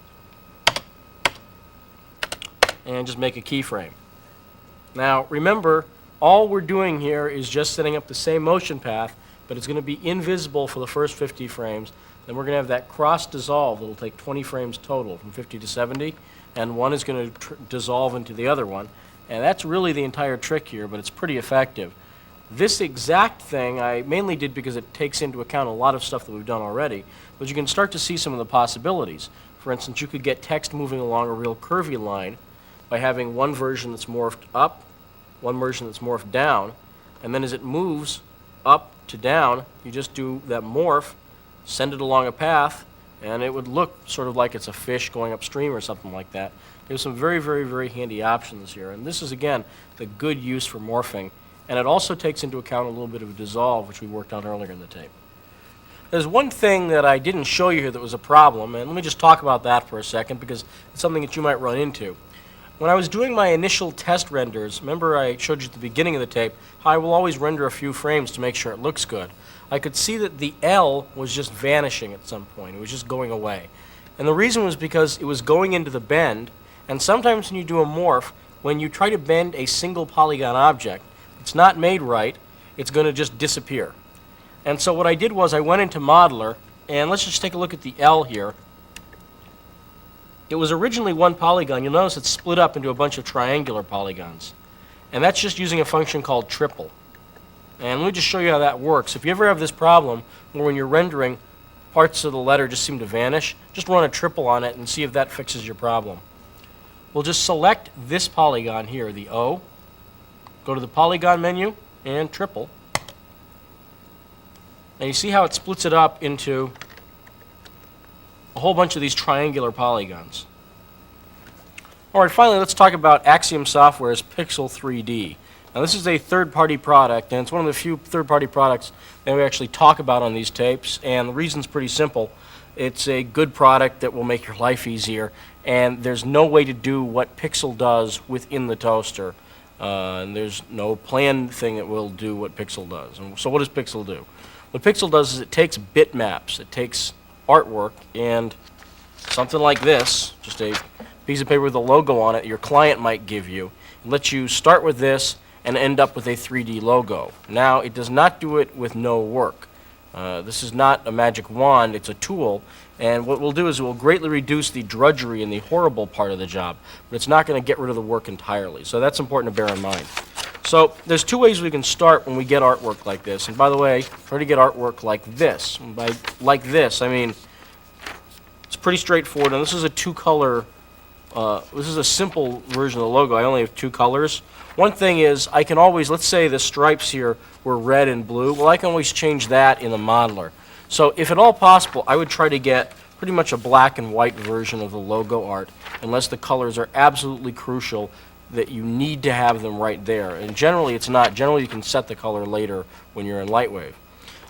And just make a keyframe. Now remember, all we're doing here is just setting up the same motion path, but it's going to be invisible for the first 50 frames. Then we're going to have that cross dissolve. It'll take 20 frames total from 50 to 70, and one is going to dissolve into the other one. And that's really the entire trick here, but it's pretty effective. This exact thing I mainly did because it takes into account a lot of stuff that we've done already, but you can start to see some of the possibilities. For instance, you could get text moving along a real curvy line by having one version that's morphed up, one version that's morphed down, and then as it moves up to down, you just do that morph, send it along a path, and it would look sort of like it's a fish going upstream or something like that. There's some very, very, very handy options here, and this is, again, the good use for morphing, and it also takes into account a little bit of dissolve, which we worked on earlier in the tape. There's one thing that I didn't show you here that was a problem, and let me just talk about that for a second because it's something that you might run into. When I was doing my initial test renders, remember I showed you at the beginning of the tape how I will always render a few frames to make sure it looks good. I could see that the L was just vanishing at some point. It was just going away. And the reason was because it was going into the bend, and sometimes when you do a morph, when you try to bend a single polygon object, it's not made right, it's going to just disappear. And so what I did was I went into Modeler, and let's just take a look at the L here. It was originally one polygon. You'll notice it's split up into a bunch of triangular polygons. And that's just using a function called triple. And let me just show you how that works. If you ever have this problem where when you're rendering, parts of the letter just seem to vanish, just run a triple on it and see if that fixes your problem. We'll just select this polygon here, the O, go to the polygon menu, and triple. And you see how it splits it up into a whole bunch of these triangular polygons. All right, finally, let's talk about Axiom Software's Pixel 3D. Now, this is a third-party product, and it's one of the few third-party products that we actually talk about on these tapes, and the reason's pretty simple. It's a good product that will make your life easier, and there's no way to do what Pixel does within the toaster, and there's no planned thing that will do what Pixel does. And so what does Pixel do? What Pixel does is it takes bitmaps, it takes artwork, and something like this, just a piece of paper with a logo on it your client might give you, and lets you start with this and end up with a 3D logo. Now, it does not do it with no work. This is not a magic wand, it's a tool, and what we'll do is we'll greatly reduce the drudgery and the horrible part of the job, but it's not going to get rid of the work entirely, so that's important to bear in mind. So there's two ways we can start when we get artwork like this. And by the way, try to get artwork like this. And by like this, I mean it's pretty straightforward. And this is a two-color, this is a simple version of the logo. I only have two colors. One thing is I can always, let's say the stripes here were red and blue. Well, I can always change that in the modeler. So if at all possible, I would try to get pretty much a black and white version of the logo art, unless the colors are absolutely crucial that you need to have them right there. And generally it's not. Generally you can set the color later when you're in Lightwave.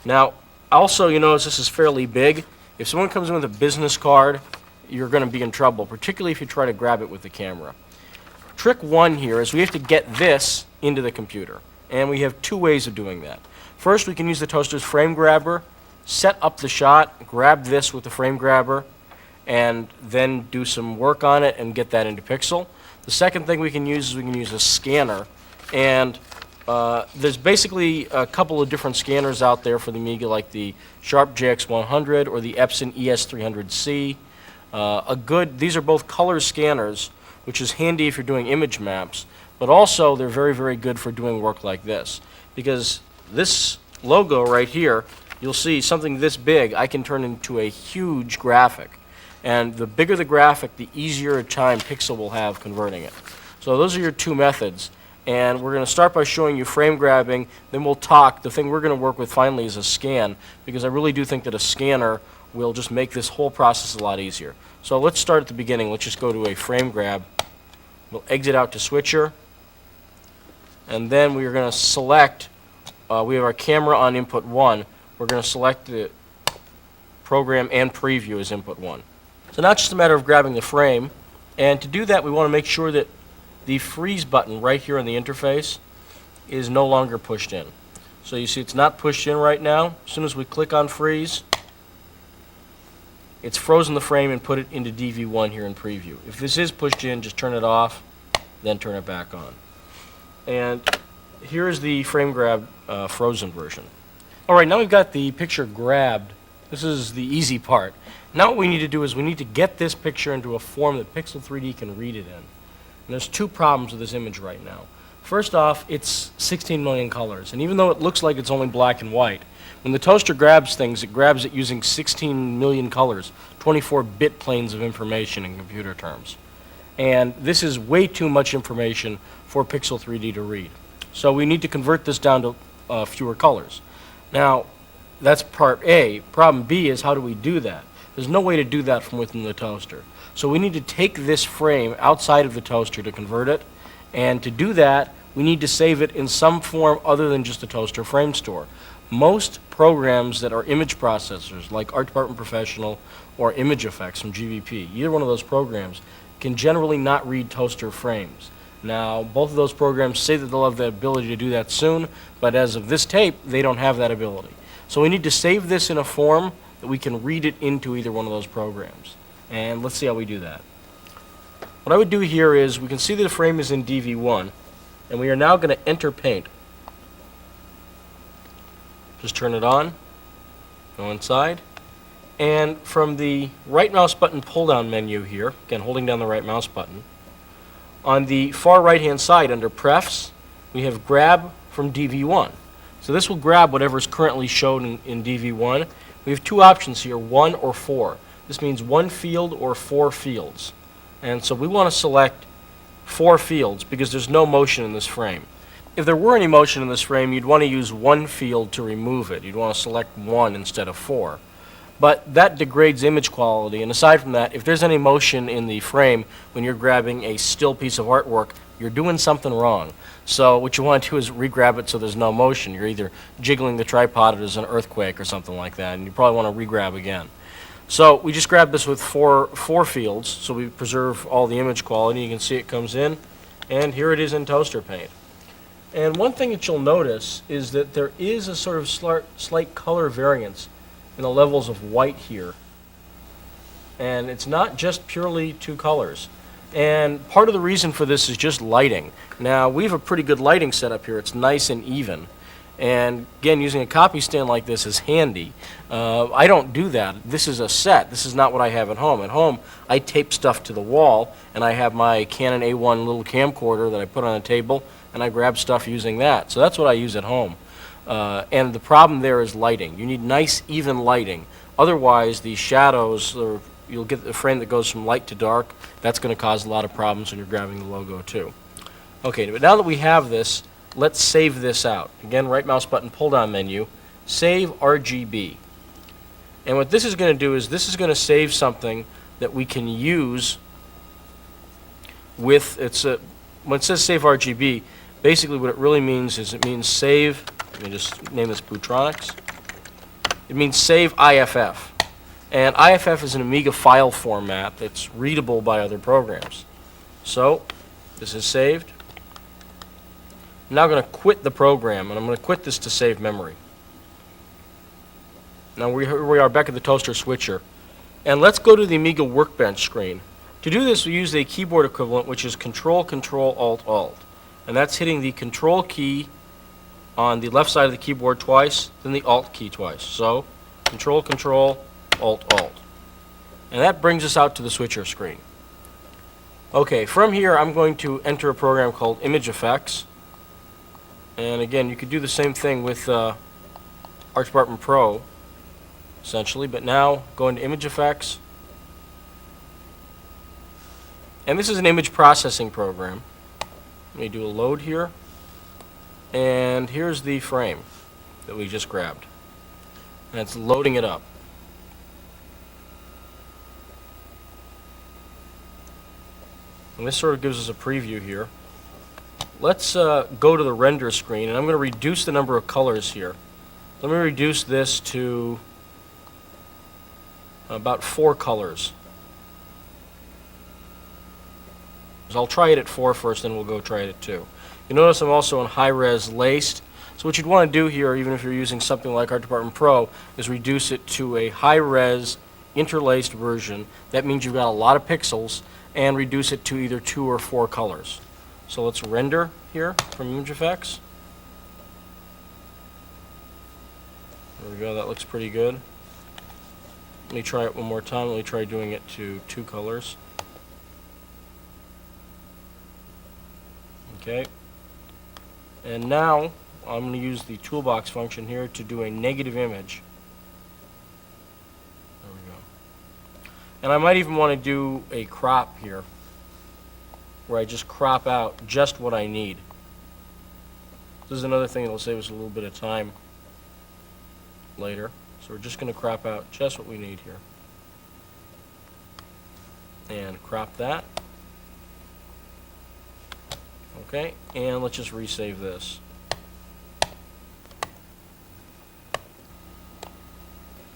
Now, also you notice this is fairly big. If someone comes in with a business card, you're going to be in trouble, particularly if you try to grab it with the camera. Trick one here is we have to get this into the computer. And we have two ways of doing that. First, we can use the toaster's frame grabber, set up the shot, grab this with the frame grabber, and then do some work on it and get that into Pixel. The second thing we can use is we can use a scanner, and there's basically a couple of different scanners out there for the Amiga, like the Sharp JX100 or the Epson ES300C. These are both color scanners, which is handy if you're doing image maps, but also they're very, very good for doing work like this, because this logo right here, you'll see something this big I can turn into a huge graphic. And the bigger the graphic, the easier a time Pixel will have converting it. So those are your two methods. And we're going to start by showing you frame grabbing, then we'll talk. The thing we're going to work with finally is a scan, because I really do think that a scanner will just make this whole process a lot easier. So let's start at the beginning. Let's just go to a frame grab. We'll exit out to switcher. And then we are going to select, we have our camera on input 1. We're going to select the program and preview as input 1. So now it's just a matter of grabbing the frame, and to do that we want to make sure that the freeze button right here on the interface is no longer pushed in. So you see it's not pushed in right now. As soon as we click on freeze, it's frozen the frame and put it into DV1 here in preview. If this is pushed in, just turn it off, then turn it back on. And here's the frame grab frozen version. All right, now we've got the picture grabbed. This is the easy part. Now what we need to do is we need to get this picture into a form that Pixel 3D can read it in. And there's two problems with this image right now. First off, it's 16 million colors, and even though it looks like it's only black and white, when the toaster grabs things, it grabs it using 16 million colors, 24-bit planes of information in computer terms. And this is way too much information for Pixel 3D to read. So we need to convert this down to fewer colors. Now, that's part A. Problem B is, how do we do that? There's no way to do that from within the toaster. So we need to take this frame outside of the toaster to convert it, and to do that, we need to save it in some form other than just a toaster frame store. Most programs that are image processors, like Art Department Professional or Image Effects from GVP, either one of those programs, can generally not read toaster frames. Now, both of those programs say that they'll have the ability to do that soon, but as of this tape, they don't have that ability. So we need to save this in a form that we can read it into either one of those programs. And let's see how we do that. What I would do here is, we can see that the frame is in DV1, and we are now going to enter Paint. Just turn it on, go inside, and from the right mouse button pull-down menu here, again holding down the right mouse button, on the far right-hand side under Prefs, we have Grab from DV1. So this will grab whatever is currently shown in DV1. We have two options here, 1 or 4. This means 1 field or 4 fields. And so we want to select 4 fields because there's no motion in this frame. If there were any motion in this frame, you'd want to use 1 field to remove it. You'd want to select 1 instead of 4. But that degrades image quality, and aside from that, if there's any motion in the frame when you're grabbing a still piece of artwork, you're doing something wrong. So what you want to do is re-grab it so there's no motion. You're either jiggling the tripod or there's an earthquake or something like that, and you probably want to re-grab again. So we just grabbed this with four fields, so we preserve all the image quality. You can see it comes in, and here it is in Toaster Paint. And one thing that you'll notice is that there is a sort of slight color variance in the levels of white here. And it's not just purely 2 colors. And part of the reason for this is just lighting. Now, we have a pretty good lighting setup here. It's nice and even. And again, using a copy stand like this is handy. I don't do that. This is a set. This is not what I have at home. At home, I tape stuff to the wall, and I have my Canon A1 little camcorder that I put on a table, and I grab stuff using that. So that's what I use at home. And the problem there is lighting. You need nice, even lighting. Otherwise, the shadows, you'll get the frame that goes from light to dark. That's going to cause a lot of problems when you're grabbing the logo too. Okay, but now that we have this, let's save this out. Again, right mouse button, pull down menu, save RGB. And what this is going to do is this is going to save something that we can use with, when it says save RGB, basically what it really means is it means save, let me just name this Bootronics. It means save IFF. And IFF is an Amiga file format that's readable by other programs. So, this is saved. I'm now going to quit the program, and I'm going to quit this to save memory. Now here we are back at the toaster switcher. And let's go to the Amiga Workbench screen. To do this, we use a keyboard equivalent, which is Control, Control, Alt, Alt. And that's hitting the Control key on the left side of the keyboard twice, then the Alt key twice. So, Control, Control, Alt, Alt. And that brings us out to the switcher screen. Okay, from here I'm going to enter a program called Image Effects. And again, you could do the same thing with Art Department Pro, essentially, but now go into Image Effects. And this is an image processing program. Let me do a load here. And here's the frame that we just grabbed. And it's loading it up. And this sort of gives us a preview here. Let's go to the render screen, and I'm going to reduce the number of colors here. Let me reduce this to about 4 colors. So I'll try it at 4 first, then we'll go try it at 2. You notice I'm also in high-res laced. So what you'd want to do here, even if you're using something like Art Department Pro, is reduce it to a high-res interlaced version, that means you've got a lot of pixels, and reduce it to either 2 or 4 colors. So let's render here from Image Effects. There we go, that looks pretty good. Let me try it one more time. Let me try doing it to 2 colors. Okay. And now I'm going to use the toolbox function here to do a negative image. There we go. And I might even want to do a crop here, where I just crop out just what I need. This is another thing that will save us a little bit of time later. So we're just going to crop out just what we need here. And crop that. Okay, and let's just resave this.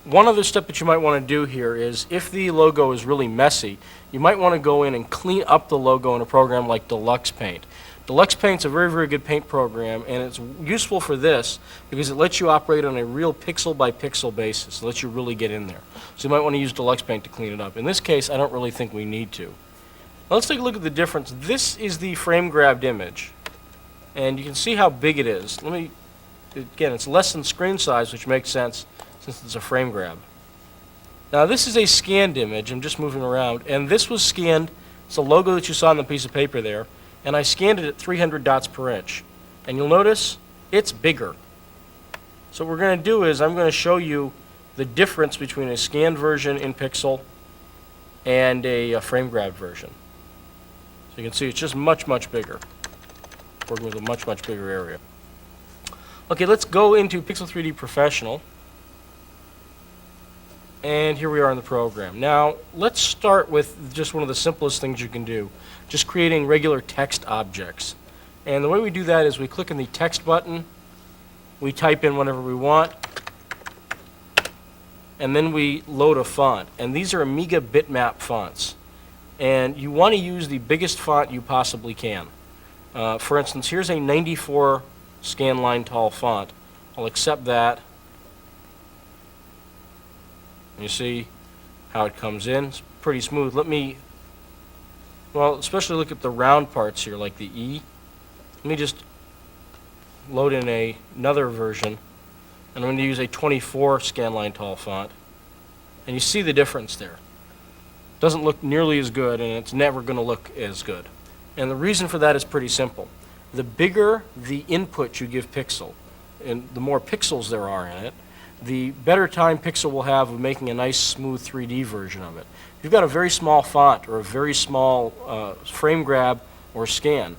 One other step that you might want to do here is, if the logo is really messy, you might want to go in and clean up the logo in a program like Deluxe Paint. Deluxe Paint's a very, very good paint program, and it's useful for this because it lets you operate on a real pixel by pixel basis. It lets you really get in there. So you might want to use Deluxe Paint to clean it up. In this case, I don't really think we need to. Now let's take a look at the difference. This is the frame grabbed image, and you can see how big it is. Again, it's less than screen size, which makes sense since it's a frame grab. Now this is a scanned image. I'm just moving around, and this was scanned. It's a logo that you saw on the piece of paper there, and I scanned it at 300 dots per inch. And you'll notice it's bigger. So what we're going to do is I'm going to show you the difference between a scanned version in pixel and a frame grabbed version. So you can see it's just much, much bigger. Working with a much, much bigger area. Okay, let's go into Pixel 3D Professional. And here we are in the program. Now, let's start with just one of the simplest things you can do, just creating regular text objects. And the way we do that is we click on the text button, we type in whatever we want, and then we load a font. And these are Amiga bitmap fonts. And you want to use the biggest font you possibly can. For instance, here's a 94 scanline tall font. I'll accept that. You see how it comes in. It's pretty smooth. Especially look at the round parts here, like the E. Let me just load in another version, and I'm going to use a 24 scanline tall font. And you see the difference there. Doesn't look nearly as good, and it's never going to look as good. And the reason for that is pretty simple. The bigger the input you give Pixel, and the more pixels there are in it, the better time Pixel will have of making a nice smooth 3D version of it. If you've got a very small font or a very small frame grab or scan,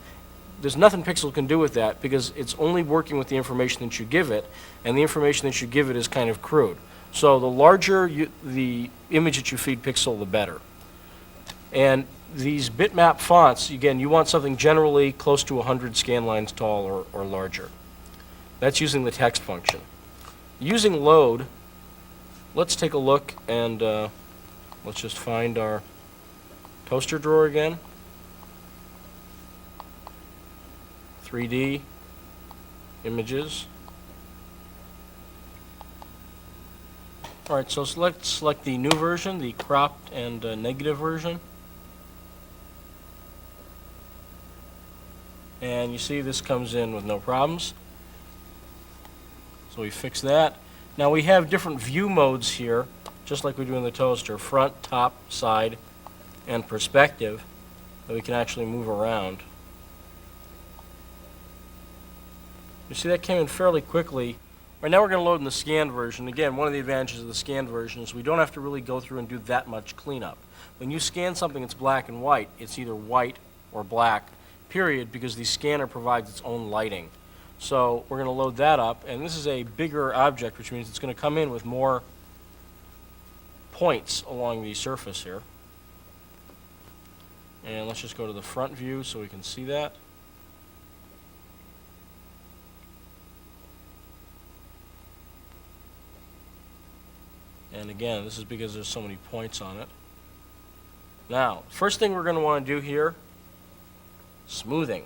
there's nothing Pixel can do with that because it's only working with the information that you give it, and the information that you give it is kind of crude. So the larger the image that you feed Pixel, the better. And these bitmap fonts, again, you want something generally close to 100 scan lines tall or larger. That's using the text function. Using load, let's take a look and let's just find our toaster drawer again. 3D images. All right, so let's select the new version, the cropped and negative version. And you see this comes in with no problems. So we fix that. Now we have different view modes here, just like we do in the toaster, front, top, side, and perspective, that we can actually move around. You see that came in fairly quickly. Right now we're going to load in the scanned version. Again, one of the advantages of the scanned version is we don't have to really go through and do that much cleanup. When you scan something that's black and white, it's either white or black, period, because the scanner provides its own lighting. So we're going to load that up, and this is a bigger object, which means it's going to come in with more points along the surface here. And let's just go to the front view so we can see that. And again, this is because there's so many points on it. Now, first thing we're going to want to do here, smoothing.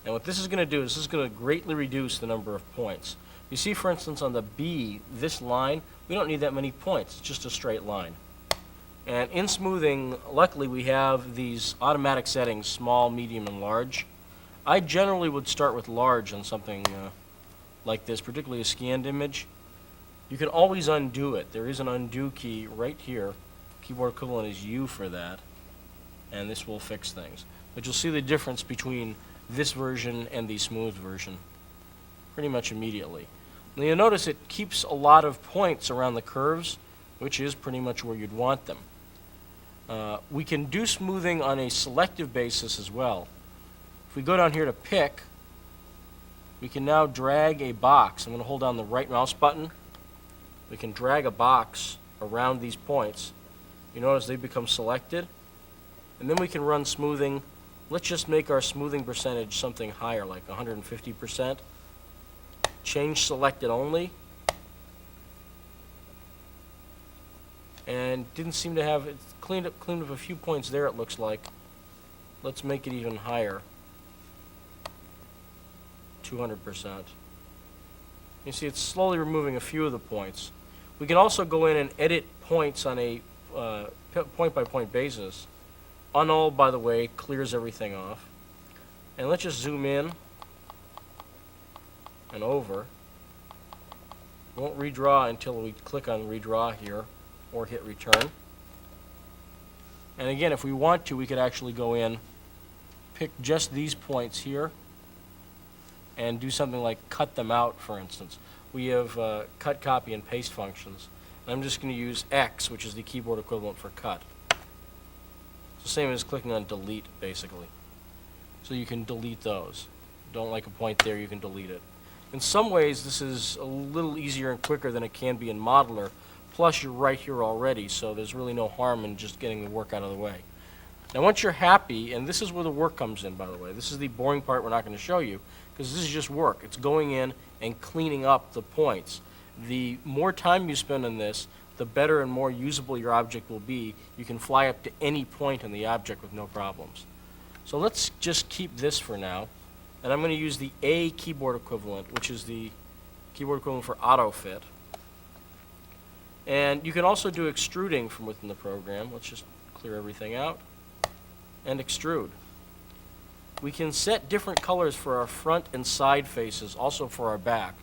And what this is going to do is this is going to greatly reduce the number of points. You see, for instance, on the B, this line, we don't need that many points. It's just a straight line. And in smoothing, luckily we have these automatic settings, small, medium, and large. I generally would start with large on something like this, particularly a scanned image. You can always undo it. There is an undo key right here. Keyboard equivalent is U for that, and this will fix things. But you'll see the difference between this version and the smooth version pretty much immediately. Now you'll notice it keeps a lot of points around the curves, which is pretty much where you'd want them. We can do smoothing on a selective basis as well. If we go down here to pick, we can now drag a box. I'm going to hold down the right mouse button. We can drag a box around these points. You notice they become selected. And then we can run smoothing. Let's just make our smoothing percentage something higher, like 150%. Change selected only. And didn't seem to have, it cleaned up a few points there, it looks like. Let's make it even higher. 200%. You see it's slowly removing a few of the points. We can also go in and edit points on a point-by-point basis. Unall, by the way, clears everything off. And let's just zoom in and over. Won't redraw until we click on redraw here or hit return. And again, if we want to, we could actually go in, pick just these points here, and do something like cut them out, for instance. We have cut, copy, and paste functions. And I'm just going to use X, which is the keyboard equivalent for cut. It's the same as clicking on delete, basically. So you can delete those. Don't like a point there, you can delete it. In some ways, this is a little easier and quicker than it can be in Modeler. Plus, you're right here already, so there's really no harm in just getting the work out of the way. Now, once you're happy, and this is where the work comes in, by the way. This is the boring part we're not going to show you, because this is just work. It's going in and cleaning up the points. The more time you spend on this, the better and more usable your object will be. You can fly up to any point in the object with no problems. So let's just keep this for now. And I'm going to use the A keyboard equivalent, which is the keyboard equivalent for auto fit. And you can also do extruding from within the program. Let's just clear everything out and extrude. We can set different colors for our front and side faces, also for our back.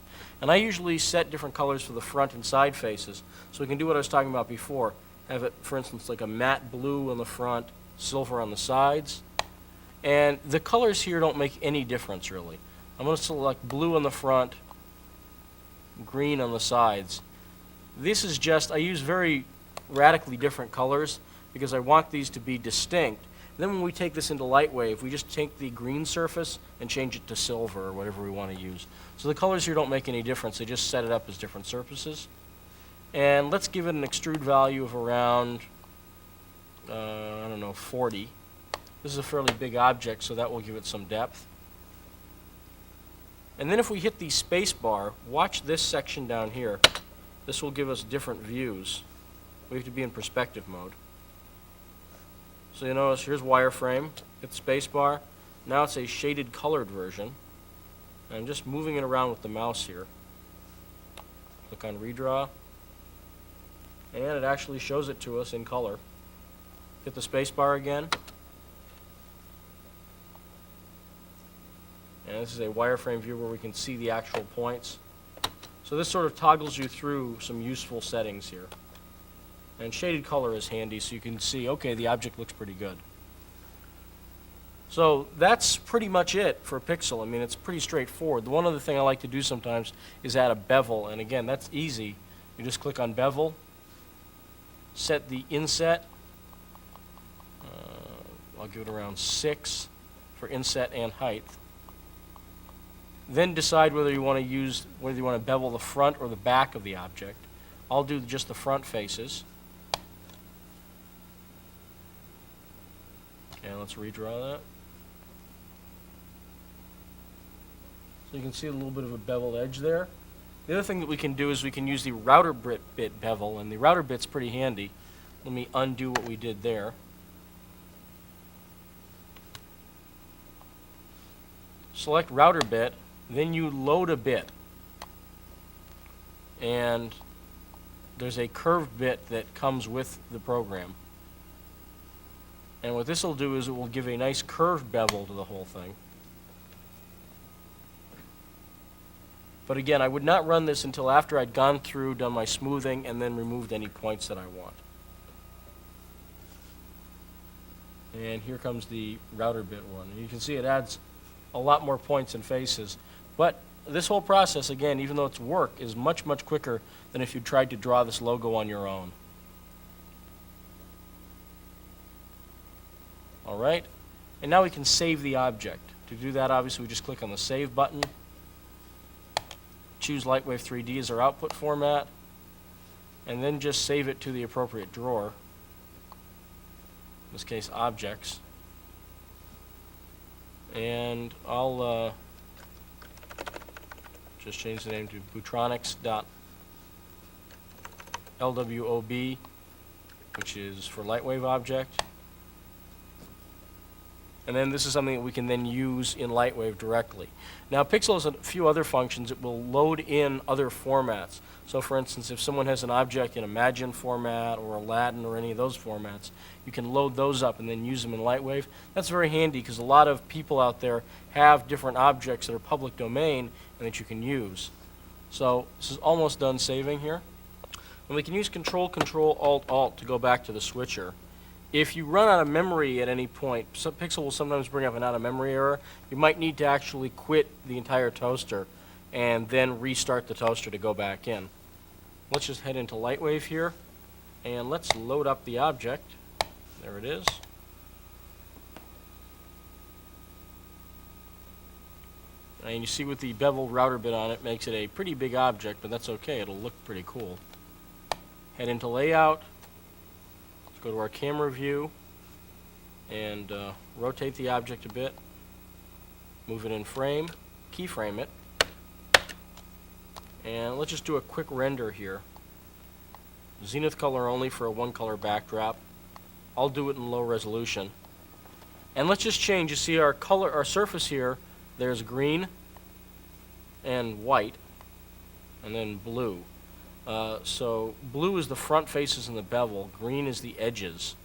And I usually set different colors for the front and side faces, so we can do what I was talking about before. Have it, for instance, like a matte blue on the front, silver on the sides. And the colors here don't make any difference, really. I'm going to select blue on the front, green on the sides. This is just, I use very radically different colors because I want these to be distinct. Then when we take this into Lightwave, we just take the green surface and change it to silver or whatever we want to use. So the colors here don't make any difference. They just set it up as different surfaces. And let's give it an extrude value of around, I don't know, 40. This is a fairly big object, so that will give it some depth. And then if we hit the space bar, watch this section down here. This will give us different views. We have to be in perspective mode. So you notice here's wireframe, hit the space bar. Now it's a shaded colored version. I'm just moving it around with the mouse here. Click on redraw. And it actually shows it to us in color. Hit the space bar again. And this is a wireframe view where we can see the actual points. So this sort of toggles you through some useful settings here. And shaded color is handy so you can see, okay, the object looks pretty good. So that's pretty much it for Pixel. I mean, it's pretty straightforward. The one other thing I like to do sometimes is add a bevel. And again, that's easy. You just click on bevel, set the inset. I'll give it around 6 for inset and height. Then decide whether you want to bevel the front or the back of the object. I'll do just the front faces. And let's redraw that. So you can see a little bit of a beveled edge there. The other thing that we can do is we can use the router bit bevel, and the router bit's pretty handy. Let me undo what we did there. Select router bit, then you load a bit. And there's a curved bit that comes with the program. And what this will do is it will give a nice curved bevel to the whole thing. But again, I would not run this until after I'd gone through, done my smoothing, and then removed any points that I want. And here comes the router bit one. And you can see it adds a lot more points and faces. But this whole process, again, even though it's work, is much, much quicker than if you tried to draw this logo on your own. All right, and now we can save the object. To do that, obviously, we just click on the Save button, choose Lightwave 3D as our output format, and then just save it to the appropriate drawer, in this case, Objects. And I'll just change the name to butronics.lwob, which is for Lightwave object. And then this is something that we can then use in Lightwave directly. Now, Pixel has a few other functions. It will load in other formats. So, for instance, if someone has an object in Imagine format or Aladdin or any of those formats, you can load those up and then use them in Lightwave. That's very handy because a lot of people out there have different objects that are public domain and that you can use. So, this is almost done saving here. And we can use Control-Alt-Alt to go back to the switcher. If you run out of memory at any point, Pixel will sometimes bring up an out-of-memory error. You might need to actually quit the entire toaster and then restart the toaster to go back in. Let's just head into Lightwave here, and let's load up the object. There it is. And you see with the beveled router bit on it, makes it a pretty big object, but that's okay. It'll look pretty cool. Head into Layout. Go to our camera view and rotate the object a bit, move it in frame, keyframe it, and let's just do a quick render here. Zenith color only for a one color backdrop. I'll do it in low resolution. And let's just change, you see our color, our surface here, there's green and white and then blue. So blue is the front faces and the bevel, green is the edges.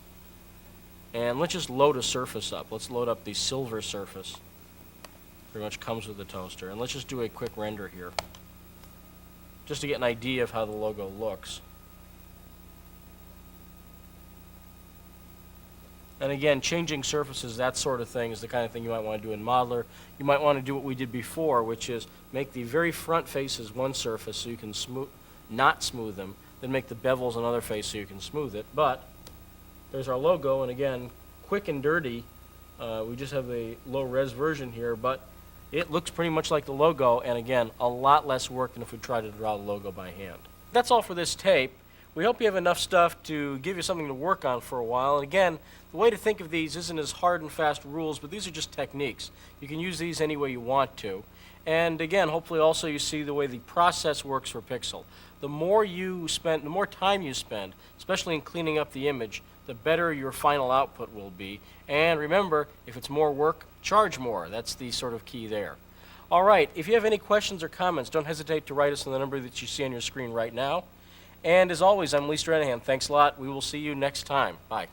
And let's just load a surface up. Let's load up the silver surface. Pretty much comes with the toaster. And let's just do a quick render here, just to get an idea of how the logo looks. And again, changing surfaces, that sort of thing, is the kind of thing you might want to do in Modeler. You might want to do what we did before, which is make the very front faces one surface so you can not smooth them, then make the bevels another face so you can smooth it. But there's our logo, and again, quick and dirty. We just have a low-res version here, but it looks pretty much like the logo, and again, a lot less work than if we tried to draw the logo by hand. That's all for this tape. We hope you have enough stuff to give you something to work on for a while. And again, the way to think of these isn't as hard and fast rules, but these are just techniques. You can use these any way you want to. And again, hopefully also you see the way the process works for Pixel. The more time you spend, especially in cleaning up the image, the better your final output will be. And remember, if it's more work, charge more. That's the sort of key there. All right, if you have any questions or comments, don't hesitate to write us on the number that you see on your screen right now. And as always, I'm Lee Stranahan. Thanks a lot. We will see you next time. Bye.